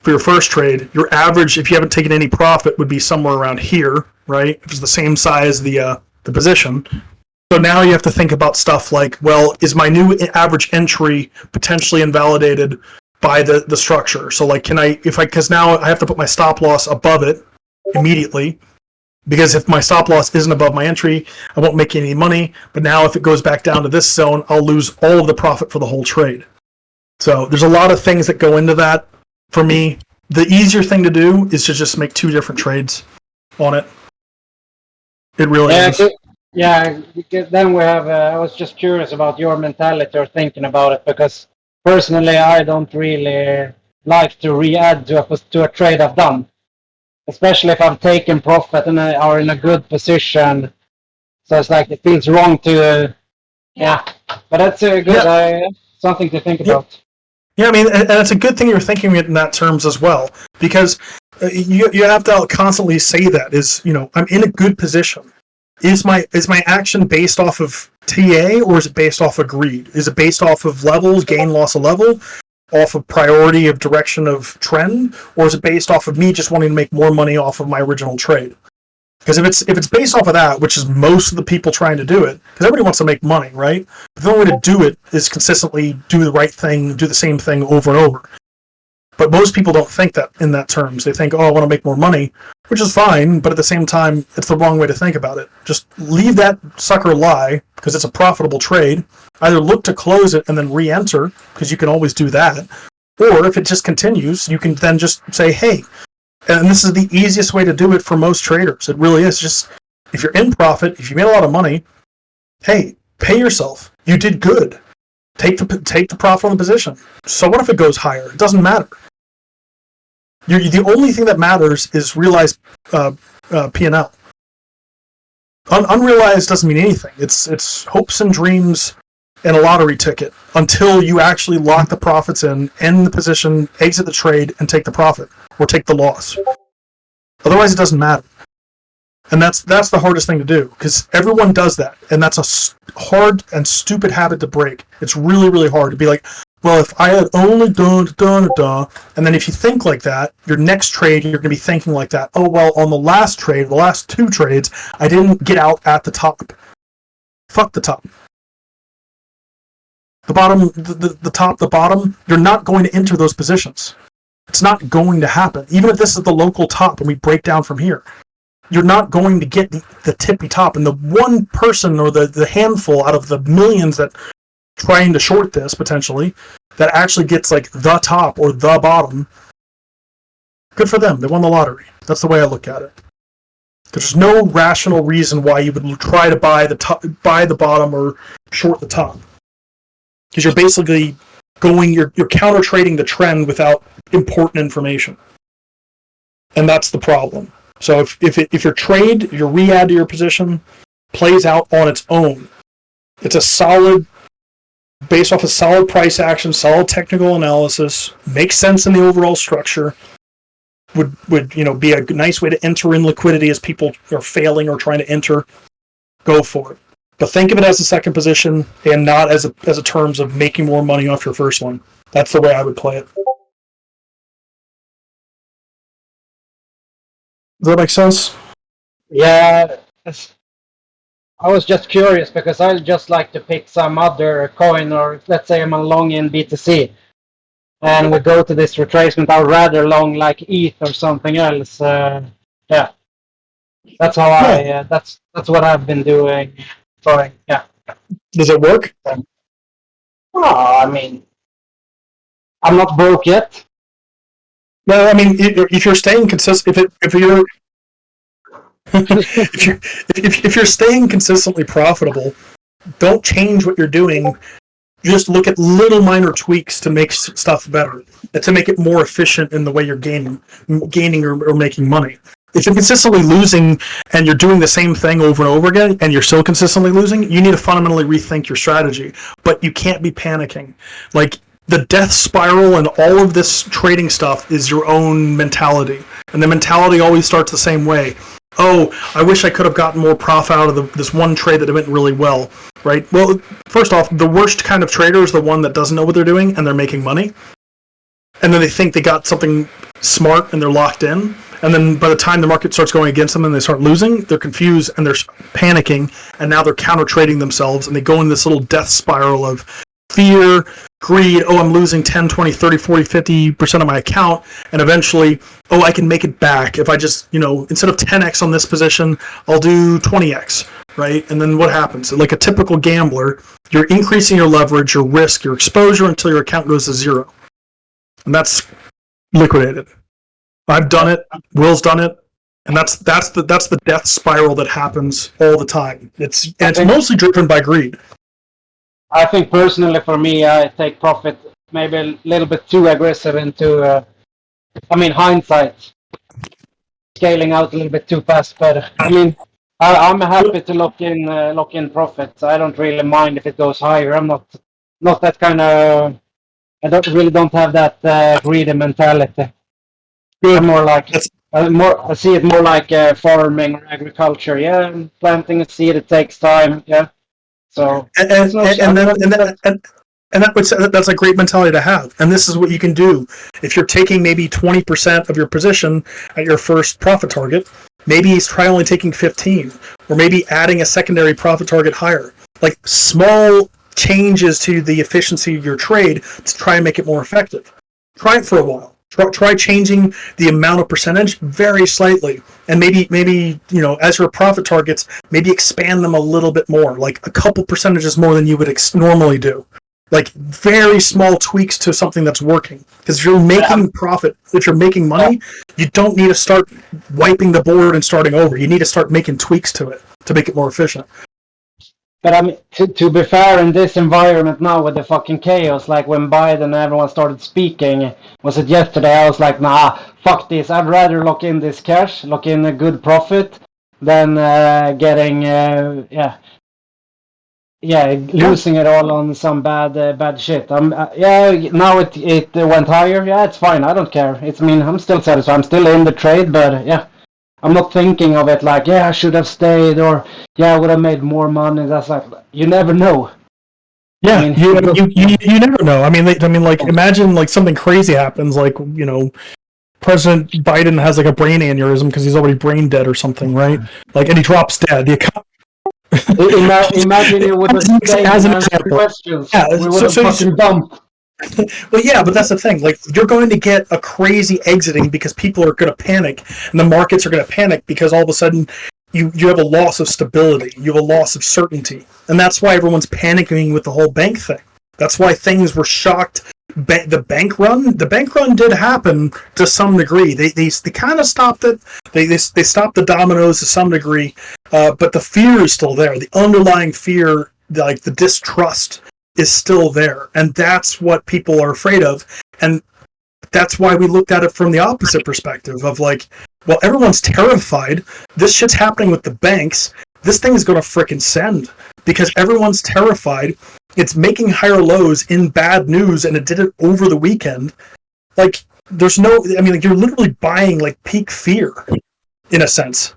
for your first trade, your average, if you haven't taken any profit, would be somewhere around here, right? If it's the same size the position. So now you have to think about stuff like, well, is my new average entry potentially invalidated by the structure? So like, because now I have to put my stop loss above it immediately, because if my stop loss isn't above my entry, I won't make any money. But now if it goes back down to this zone, I'll lose all of the profit for the whole trade. So there's a lot of things that go into that. For me, the easier thing to do is to just make 2 different trades on it. It really is. Yeah, because then we have. I was just curious about your mentality or thinking about it, because personally, I don't really like to re-add to a trade I've done, especially if I've taken profit and I are in a good position. So it's like it feels wrong to. Yeah, but that's good. Something to think about. Yeah, I mean, and it's a good thing you're thinking it in that terms as well, because you have to constantly say that is, I'm in a good position. Is my action based off of TA, or is it based off of greed? Is it based off of levels, gain, loss of level, off of priority of direction of trend, or is it based off of me just wanting to make more money off of my original trade? Because if it's based off of that, which is most of the people trying to do it, because everybody wants to make money, right? But the only way to do it is consistently do the right thing, do the same thing over and over. But most people don't think that in that terms. They think, I want to make more money, which is fine, but at the same time, it's the wrong way to think about it. Just leave that sucker lie, because it's a profitable trade. Either look to close it and then re-enter, because you can always do that. Or if it just continues, you can then just say, hey, And this is the easiest way to do it for most traders. It really is. Just if you're in profit, if you made a lot of money, hey, pay yourself. You did good. Take the profit on the position. So what if it goes higher? It doesn't matter. The only thing that matters is realized P&L. Unrealized doesn't mean anything. It's hopes and dreams and a lottery ticket until you actually lock the profits in, end the position, exit the trade, and take the profit or take the loss. Otherwise, it doesn't matter. And that's the hardest thing to do, because everyone does that, and that's a hard and stupid habit to break. It's really, really hard to be like, well, if I had only done, and then if you think like that, your next trade, you're going to be thinking like that. Oh, well, on the last trade, the last 2 trades, I didn't get out at the top. Fuck the top. The bottom, the top, the bottom, you're not going to enter those positions. It's not going to happen. Even if this is the local top and we break down from here, you're not going to get the tippy top. And the one person or the handful out of the millions that trying to short this potentially that actually gets like the top or the bottom, good for them. They won the lottery. That's the way I look at it. There's no rational reason why you would try to buy the bottom or short the top, because you're basically you're counter trading the trend without important information, and that's the problem. So if your trade, your re-add to your position plays out on its own, it's a solid, based off a solid price action, solid technical analysis, makes sense in the overall structure, would be a nice way to enter in liquidity as people are failing or trying to enter, go for it. But think of it as a second position and not as a terms of making more money off your first one. That's the way I would play it. Does that make sense? Yeah, I was just curious because I just like to pick some other coin, or let's say I'm long in BTC, and we go to this retracement. I'd rather long like ETH or something else. Yeah, that's how that's what I've been doing. Trying, yeah. Does it work? Oh, I mean, I'm not broke yet. No, I mean, if you're staying consistent, if you're staying consistently profitable, don't change what you're doing. Just look at little minor tweaks to make stuff better, and to make it more efficient in the way you're gaining or making money. If you're consistently losing and you're doing the same thing over and over again, and you're still consistently losing, you need to fundamentally rethink your strategy. But you can't be panicking. Like, the death spiral and all of this trading stuff is your own mentality. And the mentality always starts the same way. Oh, I wish I could have gotten more profit out of this one trade that went really well, right? Well, first off, the worst kind of trader is the one that doesn't know what they're doing and they're making money. And then they think they got something smart and they're locked in. And then by the time the market starts going against them and they start losing, they're confused and they're panicking. And now they're counter trading themselves and they go in this little death spiral of fear, greed. Oh, I'm losing 10, 20, 30, 40, 50% of my account. And eventually, oh, I can make it back. If I just, instead of 10x on this position, I'll do 20x, right? And then what happens? Like a typical gambler, you're increasing your leverage, your risk, your exposure until your account goes to zero. And that's liquidated. I've done it. Will's done it. And that's the death spiral that happens all the time. It's mostly driven by greed. I think personally for me, I take profit maybe a little bit too aggressive into, hindsight, scaling out a little bit too fast. But I mean, I'm happy to lock in profits. I don't really mind if it goes higher. I'm not that kind of. I don't have that greedy mentality. I'm more like I see it more like farming or agriculture. Yeah, planting a seed, it takes time. Yeah. So that's a great mentality to have. And this is what you can do. If you're taking maybe 20% of your position at your first profit target, maybe try only taking 15, or maybe adding a secondary profit target higher. Like small changes to the efficiency of your trade to try and make it more effective. Try it for a while. Try changing the amount of percentage very slightly, and maybe as your profit targets, maybe expand them a little bit more, like a couple percentages more than you would normally do. Like very small tweaks to something that's working. Because if you're making profit, if you're making money, you don't need to start wiping the board and starting over. You need to start making tweaks to it to make it more efficient. But I mean, to be fair, in this environment now with the fucking chaos, like when Biden and everyone started speaking, was it yesterday? I was like, nah, fuck this. I'd rather lock in this cash, lock in a good profit, than getting, losing it all on some bad shit. Now it went higher. Yeah, it's fine. I don't care. I'm still satisfied. I'm still in the trade, but yeah. I'm not thinking of it like, I should have stayed, or I would have made more money. That's like, you never know. Yeah, you never know. Imagine like something crazy happens, like President Biden has like a brain aneurysm because he's already brain dead or something, right? Like, and he drops dead. Imagine you would have stayed as an and answered example. questions. Yeah, we would have fucking dumped. Well, yeah, but that's the thing. Like, you're going to get a crazy exiting because people are going to panic, and the markets are going to panic because all of a sudden you have a loss of stability, you have a loss of certainty, and that's why everyone's panicking with the whole bank thing. That's why things were shocked. The bank run did happen to some degree. They kind of stopped it. They stopped the dominoes to some degree, but the fear is still there. The underlying fear, like the distrust, is still there, and that's what people are afraid of, and that's why we looked at it from the opposite perspective of like, well, everyone's terrified. This shit's happening with the banks. This thing is going to frickin' send because everyone's terrified. It's making higher lows in bad news, and it did it over the weekend. Like, there's no, you're literally buying like peak fear, in a sense.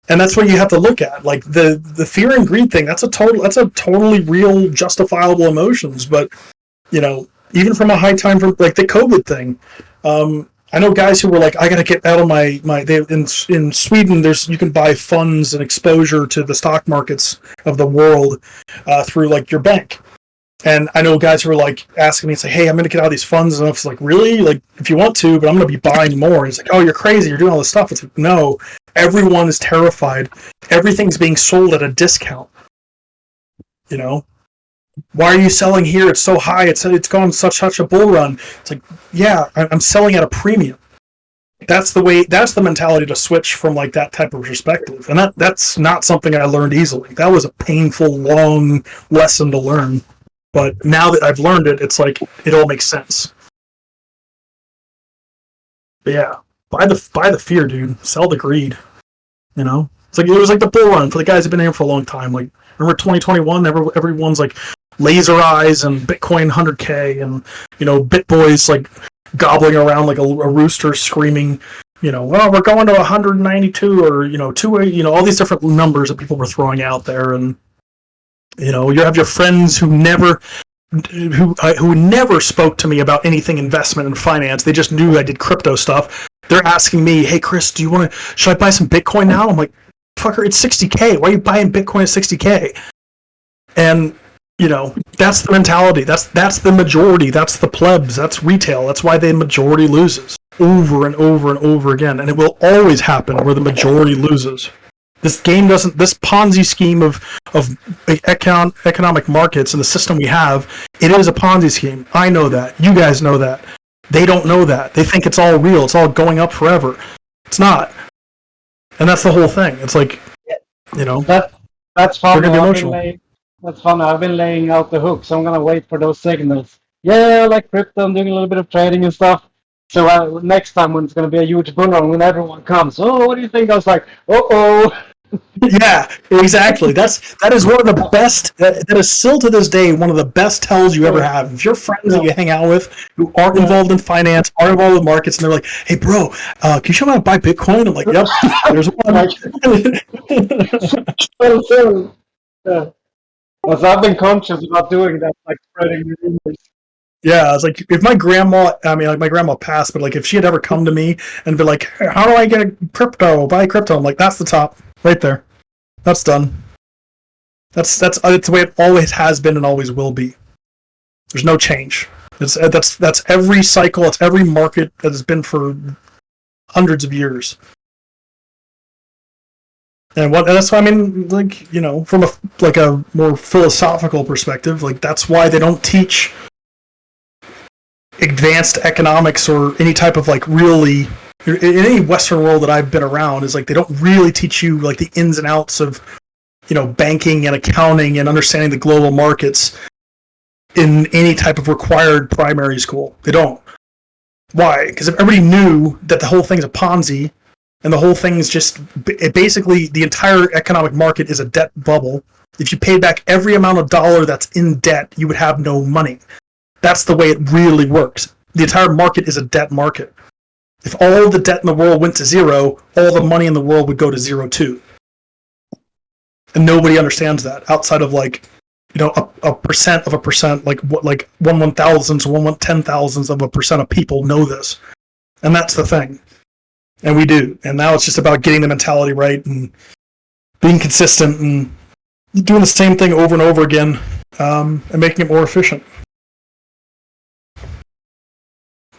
And that's what you have to look at. Like the fear and greed thing, that's a totally real, justifiable emotions. But, even from a high time from like the COVID thing, I know guys who were like, I gotta get out of in Sweden, you can buy funds and exposure to the stock markets of the world through like your bank. And I know guys who were like asking me, say, hey, I'm gonna get out of these funds, and I was like, really? Like, if you want to, but I'm gonna be buying more. And it's like, oh, you're crazy, you're doing all this stuff. It's like, no, everyone is terrified. Everything's being sold at a discount. Why are you selling here? It's so high. It's gone such a bull run. It's like, yeah, I'm selling at a premium. That's the mentality to switch from like that type of perspective. And that's not something I learned easily. That was a painful, long lesson to learn. But now that I've learned it, it's like it all makes sense. But yeah, buy the fear, dude. Sell the greed. It's like it was like the bull run for the guys who've been here for a long time. Like, remember 2021? Everyone's like laser eyes and Bitcoin 100K and BitBoys like gobbling around like a rooster screaming. Well, we're going to 192 or 2. All these different numbers that people were throwing out there, and you have your friends who never spoke to me about anything investment and finance. They just knew I did crypto stuff. They're asking me, hey Chris, should I buy some Bitcoin now? I'm like, fucker, it's 60K. Why are you buying Bitcoin at 60K? And that's the mentality. That's the majority. That's the plebs. That's retail. That's why the majority loses over and over and over again. And it will always happen where the majority loses. This Ponzi scheme of economic markets and the system we have, it is a Ponzi scheme. I know that. You guys know that. They don't know that. They think it's all real. It's all going up forever. It's not. And that's the whole thing. It's like, That's fun. They're gonna be emotional. That's fun. I've been laying out the hook, so I'm gonna wait for those signals. Yeah, I like crypto. I'm doing a little bit of trading and stuff. So next time when it's gonna be a huge bull run, when everyone comes, oh, what do you think? I was like, oh. Yeah, exactly. That is one of the best. That is still to this day one of the best tells you ever have. If your friends that you hang out with who aren't involved in finance, aren't involved with markets, and they're like, "Hey, bro, can you show me how to buy Bitcoin?" I'm like, "Yep, there's one." Because I've been conscious about doing that, like spreading the rumors. Yeah, it's like if my grandma, my grandma passed, but like if she had ever come to me and be like, hey, "How do I get crypto? Buy crypto?" I'm like, "That's the top, right there. That's done. That's the way it always has been and always will be. There's no change. That's every cycle. It's every market that has been for hundreds of years." And that's why, I mean, like, you know, from a more philosophical perspective, like, that's why they don't teach advanced economics or any type of, like, really, in any Western world that I've been around, is like they don't really teach you like the ins and outs of, you know, banking and accounting and understanding the global markets in any type of required primary school. They don't. Why? Because if everybody knew that the whole thing's a Ponzi and the whole thing's just basically the entire economic market is a debt bubble. If you paid back every amount of dollar that's in debt, you would have no money. That's the way it really works. The entire market is a debt market. If all the debt in the world went to zero, all the money in the world would go to zero too. And nobody understands that outside of, like, you know, a percent of a percent, like what, like 1/1000th or 1/10,000th of a percent of people know this. And that's the thing. And we do. And now it's just about getting the mentality right and being consistent and doing the same thing over and over again, and making it more efficient.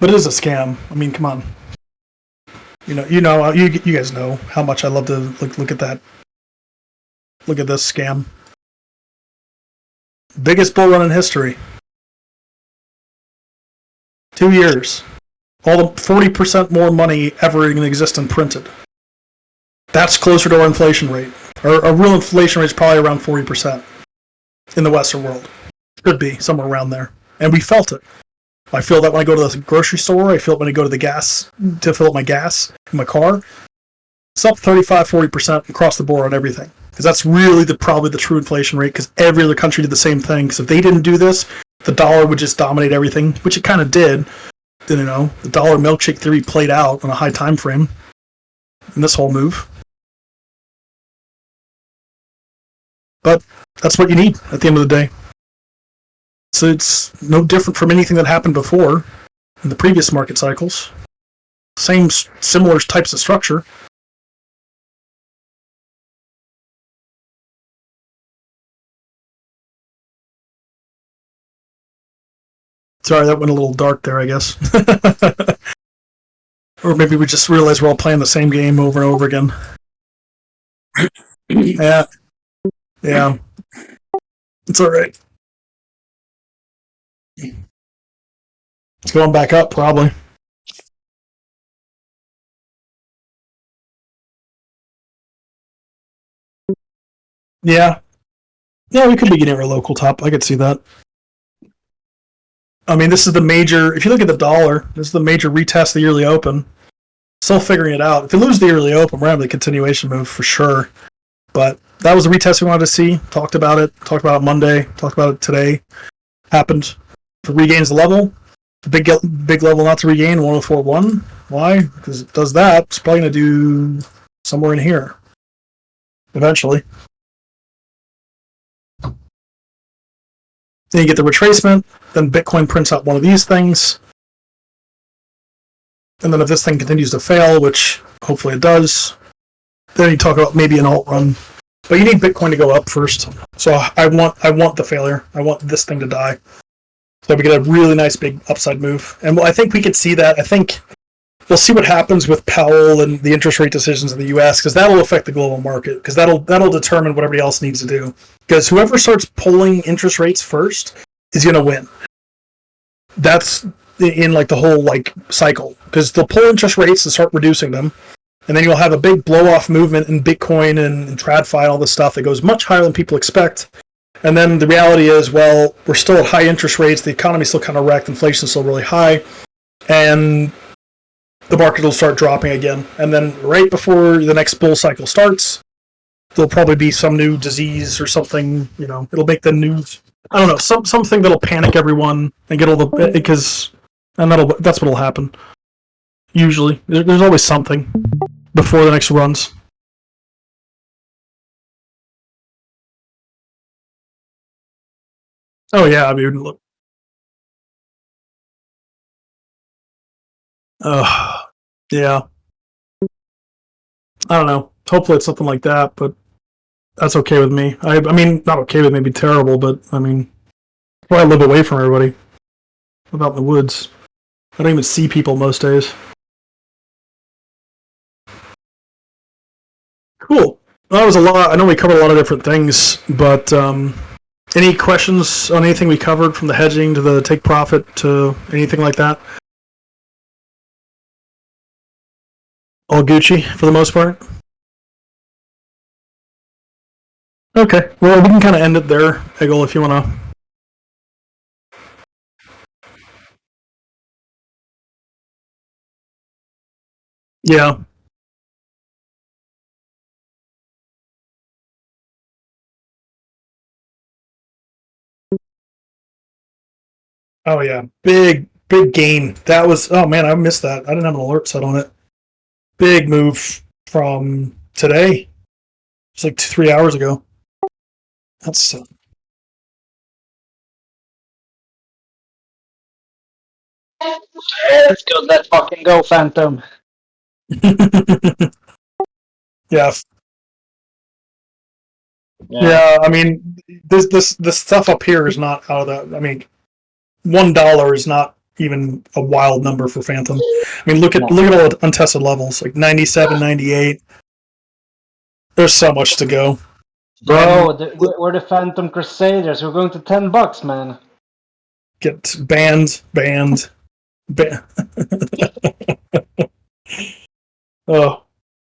But it is a scam. I mean, come on. You guys know how much I love to look at that. Look at this scam. Biggest bull run in history. 2 years. All the 40% more money ever in existence printed. That's closer to our inflation rate. Our real inflation rate is probably around 40% in the Western world. Could be somewhere around there. And we felt it. I feel that when I go to the grocery store. I feel it when I go to the gas to fill up my gas in my car. It's up 35-40% across the board on everything. Because that's really probably the true inflation rate, because every other country did the same thing. Because if they didn't do this, the dollar would just dominate everything, which it kind of did. You know, the dollar milkshake theory played out on a high time frame in this whole move. But that's what you need at the end of the day. So it's no different from anything that happened before in the previous market cycles. Similar types of structure. Sorry, that went a little dark there, I guess. Or maybe we just realized we're all playing the same game over and over again. Yeah. Yeah. It's alright. It's going back up, probably. Yeah. Yeah, we could be getting our local top. I could see that. I mean, this is the major, if you look at the dollar, this is the major retest of the yearly open. Still figuring it out. If we lose the yearly open, we're having a continuation move for sure. But that was the retest we wanted to see. Talked about it Monday, talked about it today. Happened. If it regains the level, the big level not to regain, 104.1. Why? Because it does that, it's probably going to do somewhere in here. Eventually. Then you get the retracement, then Bitcoin prints out one of these things. And then if this thing continues to fail, which hopefully it does, then you talk about maybe an alt run. But you need Bitcoin to go up first. So I want the failure. I want this thing to die. So we get a really nice big upside move. And I think we could see that. I think we'll see what happens with Powell and the interest rate decisions in the US, because that'll affect the global market, because that'll determine what everybody else needs to do. Because whoever starts pulling interest rates first is going to win. That's in like the whole like cycle, because they'll pull interest rates and start reducing them, and then you'll have a big blow-off movement in Bitcoin and TradFi and all this stuff that goes much higher than people expect. And then the reality is, well, we're still at high interest rates, the economy's still kind of wrecked, inflation's still really high, and the market will start dropping again. And then right before the next bull cycle starts, there'll probably be some new disease or something, you know, it'll make the news. I don't know, something that'll panic everyone and get all the, that's what'll happen. Usually. There's always something before the next runs. Oh yeah, I mean, look. Yeah. I don't know. Hopefully it's something like that, but that's okay with me. I mean, not okay with me, be terrible, but I mean, I live away from everybody. Live out in the woods. I don't even see people most days. Cool. That was a lot. I know we covered a lot of different things, but any questions on anything we covered, from the hedging to the take profit to anything like that? All Gucci for the most part? Okay, well, we can kind of end it there, Egil, if you want to. Yeah. Oh, yeah. Big gain. That was, oh man, I missed that. I didn't have an alert set on it. Big move from today. It's like 3 hours ago. That's Let's go. Let's fucking go, Phantom. yeah. Yeah, I mean, this stuff up here is not out of that. I mean, $1 is not even a wild number for Phantom. I mean, look at all the untested levels, like 97, 98. There's so much to go. Bro, we're the Phantom Crusaders. We're going to $10, man. Get banned. Oh.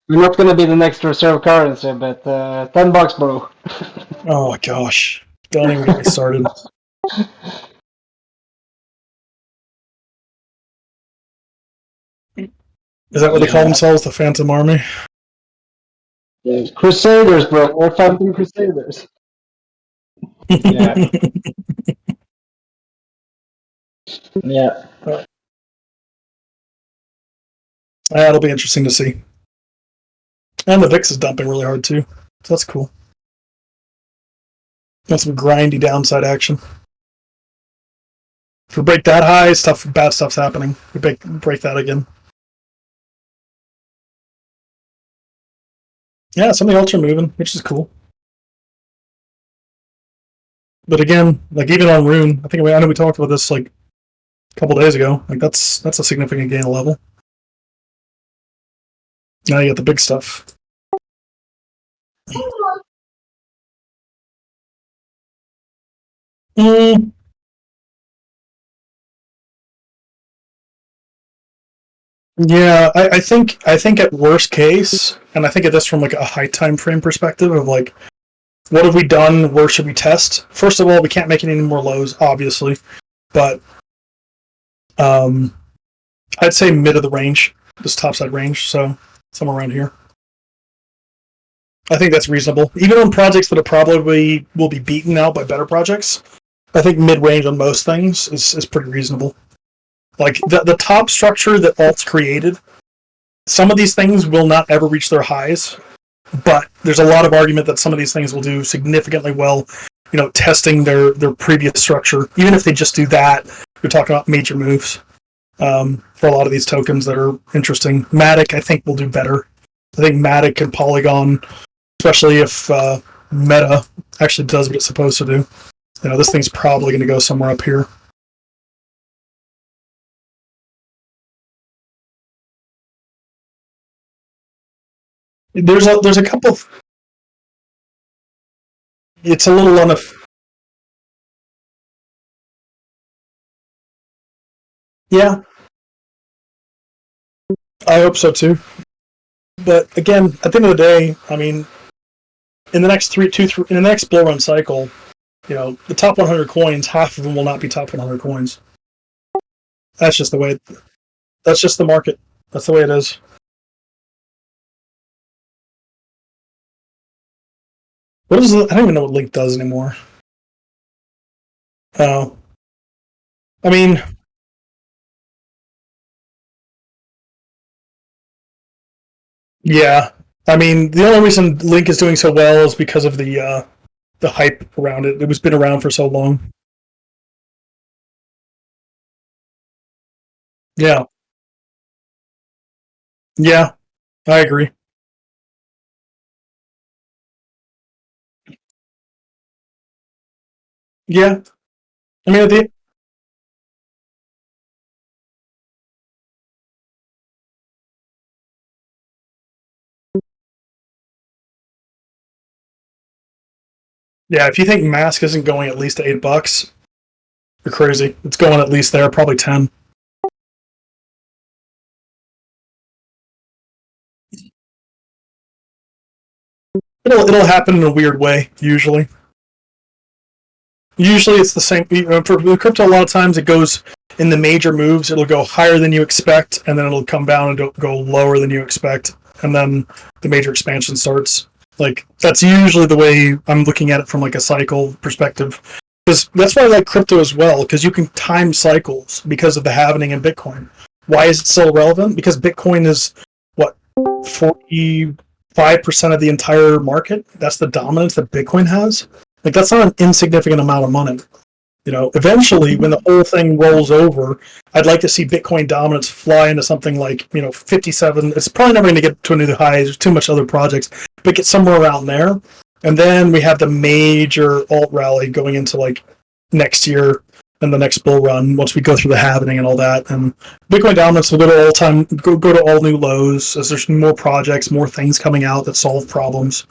We're not gonna be the next reserve currency, but $10, bro. Oh my gosh! Don't even get me started. Is that what they call themselves, the Phantom Army? Crusaders, bro. We're Phantom Crusaders. Yeah. Yeah. That'll be interesting to see. And the VIX is dumping really hard too, so that's cool. Got some grindy downside action. If we break that high, bad stuff's happening. If we break that again. Yeah, something else are moving, which is cool. But again, like even on Rune, I know we talked about this like a couple days ago. Like that's a significant gain of level. Now you got the big stuff. Mm. Yeah, I think at worst case, and I think of this from like a high time frame perspective of like, what have we done? Where should we test? First of all, we can't make any more lows, obviously, but I'd say mid of the range, this topside range, so somewhere around here. I think that's reasonable. Even on projects that are probably will be beaten out by better projects, I think mid range on most things is pretty reasonable. Like the top structure that Alt's created, some of these things will not ever reach their highs, but there's a lot of argument that some of these things will do significantly well, testing their previous structure. Even if they just do that, you're talking about major moves for a lot of these tokens that are interesting. Matic, I think, will do better. I think Matic and Polygon, especially if Meta actually does what it's supposed to do. This thing's probably going to go somewhere up here. There's a couple of, it's a little yeah, I hope so too. But again, at the end of the day, I mean, in the next in the next bull run cycle, the top 100 coins, half of them will not be top 100 coins. That's just the way. That's just the market. That's the way it is. What is it? I don't even know what Link does anymore. Oh, I mean, yeah. I mean, the only reason Link is doing so well is because of the hype around it. It was been around for so long. Yeah, yeah, I agree. Yeah, I mean, Yeah, if you think Mask isn't going at least to $8, you're crazy. It's going at least there, probably 10. It'll happen in a weird way, usually. Usually it's the same. For crypto, a lot of times it goes in the major moves. It'll go higher than you expect, and then it'll come down and go lower than you expect, and then the major expansion starts. Like, that's usually the way I'm looking at it from like a cycle perspective. Because that's why I like crypto as well, because you can time cycles because of the halving in Bitcoin. Why is it so relevant? Because Bitcoin is, what, 45% of the entire market? That's the dominance that Bitcoin has? Like, that's not an insignificant amount of money. You know, eventually, when the whole thing rolls over, I'd like to see Bitcoin dominance fly into something like, 57. It's probably never going to get to a new high. There's too much other projects, but get somewhere around there. And then we have the major alt rally going into like next year and the next bull run once we go through the halving and all that. And Bitcoin dominance will go to all new lows as there's more projects, more things coming out that solve problems.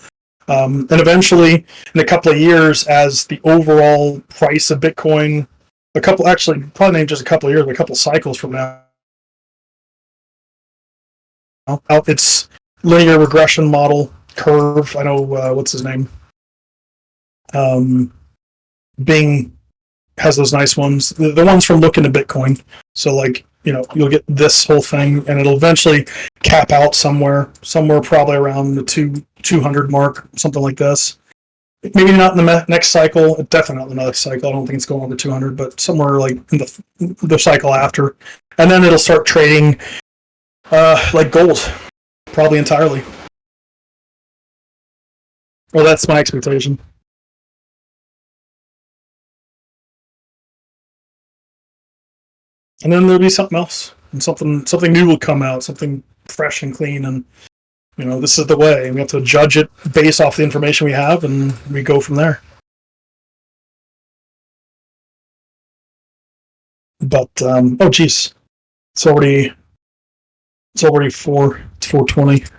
And eventually, in a couple of years, as the overall price of Bitcoin, probably not just a couple of years, but a couple of cycles from now, out its linear regression model curve. I know, what's his name? Bing has those nice ones. The ones from looking to Bitcoin. So, like, you'll get this whole thing, and it'll eventually cap out somewhere probably around the 200 mark, something like this. Maybe not in the next cycle, definitely not in the next cycle. I don't think it's going over 200, but somewhere like in the cycle after. And then it'll start trading like gold, probably entirely. Well, that's my expectation. And then there'll be something else, and something new will come out, something fresh and clean, and this is the way. We have to judge it based off the information we have, and we go from there. But oh geez, it's already 4:20.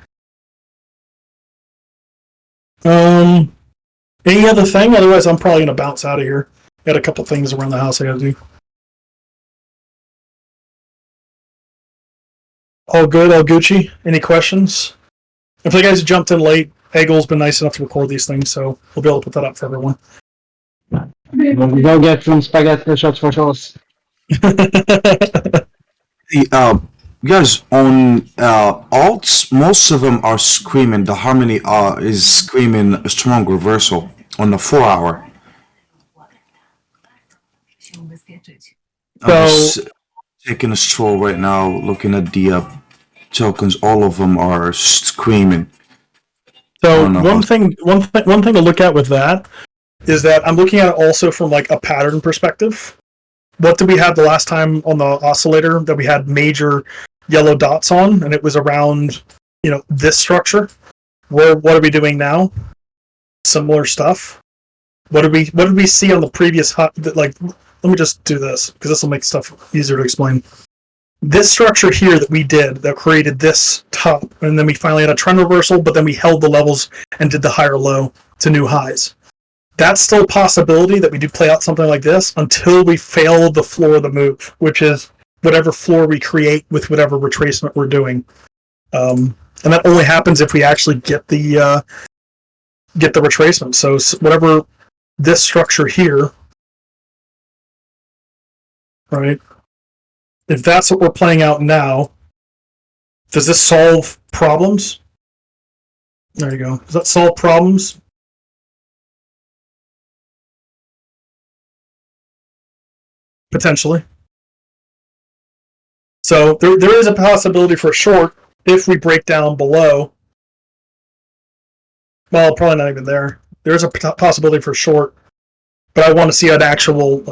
Any other thing? Otherwise, I'm probably gonna bounce out of here. Got a couple things around the house I gotta do. All good, all Gucci. Any questions? If you guys jumped in late, Egil's been nice enough to record these things, so we'll be able to put that up for everyone. We go get some spaghetti shots for sauce. Guys, on alts, most of them are screaming. The harmony is screaming a strong reversal on the 4 hour. I'm just taking a stroll right now, looking at the tokens. All of them are screaming. So one thing to look at with that is that I'm looking at it also from like a pattern perspective. What did we have the last time on the oscillator that we had major yellow dots on, and it was around this structure? What are we doing now? Similar stuff. What did we see on the previous like? Let me just do this because this will make stuff easier to explain. This structure here that we did that created this top, and then we finally had a trend reversal, but then we held the levels and did the higher low to new highs. That's still a possibility that we do play out something like this until we fail the floor of the move, which is whatever floor we create with whatever retracement we're doing. And that only happens if we actually get the retracement. So whatever this structure here, right? If that's what we're playing out now, does this solve problems? There you go. Does that solve problems? Potentially. So there is a possibility for a short if we break down below. Well, probably not even there. There's a possibility for short, but I want to see an actual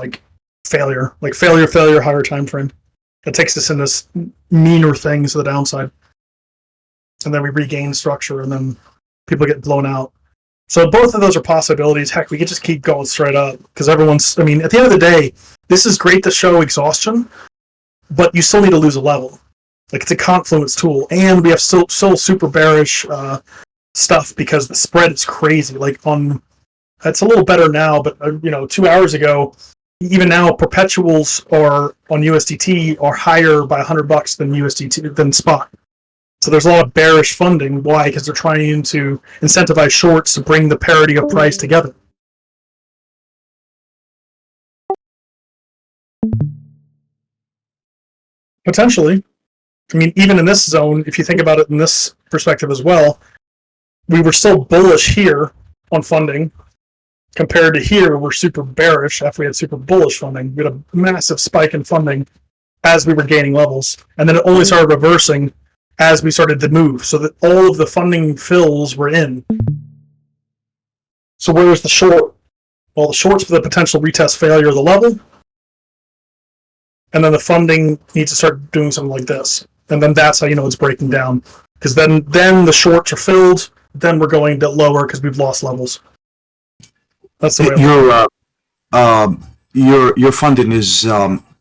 failure, failure, higher time frame. That takes us in this meaner things to the downside, and then we regain structure, and then people get blown out. So both of those are possibilities. Heck, we could just keep going straight up because everyone's. I mean, at the end of the day, this is great to show exhaustion, but you still need to lose a level. Like, it's a confluence tool, and we have still super bearish stuff because the spread is crazy. Like on It's a little better now, but 2 hours ago, even now, perpetuals are on USDT are higher by $100 than USDT than spot. So there's a lot of bearish funding. Why? Because they're trying to incentivize shorts to bring the parity of price together. Potentially. I mean, even in this zone, if you think about it in this perspective as well, we were still bullish here on funding. Compared to here, we're super bearish after we had super bullish funding. We had a massive spike in funding as we were gaining levels. And then it only started reversing as we started to move, so that all of the funding fills were in. So where was the short? Well, the short's for the potential retest failure of the level. And then the funding needs to start doing something like this. And then that's how you know it's breaking down. Because then the shorts are filled, then we're going a bit lower because we've lost levels. That's the way your funding is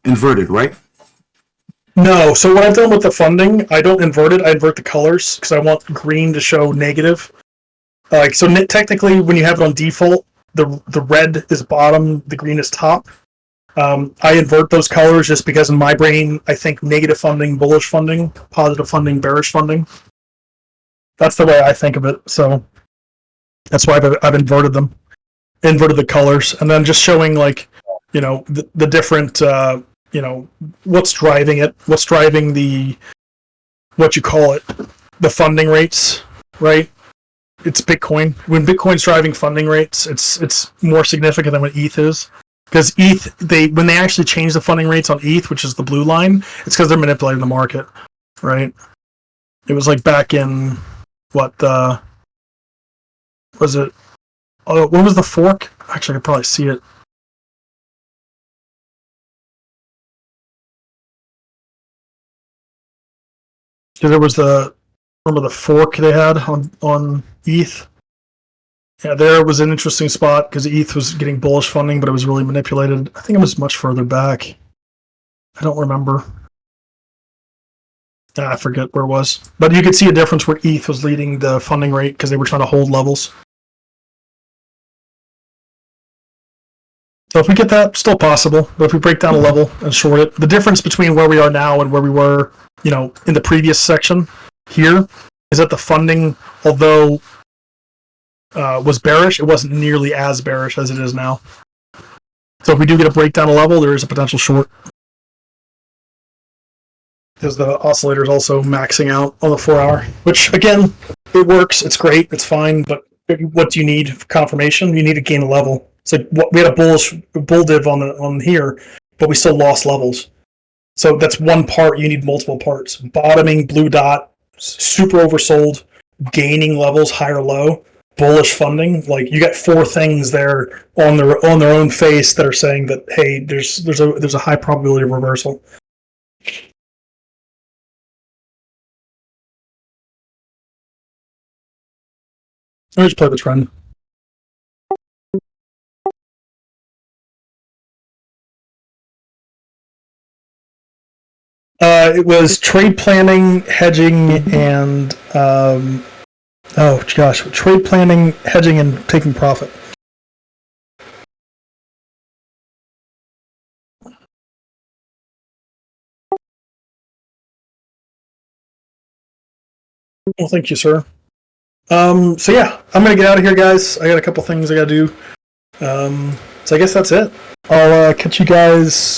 inverted, right? No, so what I've done with the funding, I don't invert it, I invert the colors, because I want green to show negative. So technically, when you have it on default, the red is bottom, the green is top. I invert those colors just because in my brain, I think negative funding, bullish funding, positive funding, bearish funding. That's the way I think of it, so that's why I've inverted them. Inverted the colors, and then just showing, like, the different... what's driving it, what's driving the funding rates, right? It's Bitcoin. When Bitcoin's driving funding rates, it's more significant than what ETH is. Because ETH, when they actually change the funding rates on ETH, which is the blue line, it's because they're manipulating the market, right? It was like back in, what was it? Oh, what was the fork? Actually, I could probably see it. Because there was remember the fork they had on ETH? Yeah, there was an interesting spot because ETH was getting bullish funding, but it was really manipulated. I think it was much further back. I don't remember. I forget where it was. But you could see a difference where ETH was leading the funding rate because they were trying to hold levels. So if we get that, still possible. But if we break down a level and short it, the difference between where we are now and where we were, in the previous section here, is that the funding, although was bearish, it wasn't nearly as bearish as it is now. So if we do get a breakdown of level, there is a potential short. Because the oscillator is also maxing out on the 4 hour, which again, it works, it's great, it's fine, but what do you need for confirmation? You need to gain a level. So we had a bull div on here, but we still lost levels. So that's one part. You need multiple parts. Bottoming, blue dot, super oversold, gaining levels, high or low, bullish funding. Like, you got 4 things there on their own face that are saying that, hey, there's a high probability of reversal. Let me just play the trend. It was trade planning, hedging, and trade planning, hedging, and taking profit. Well, thank you, sir. So yeah, I'm gonna get out of here, guys. I got a couple things I gotta do. So I guess that's it. I'll catch you guys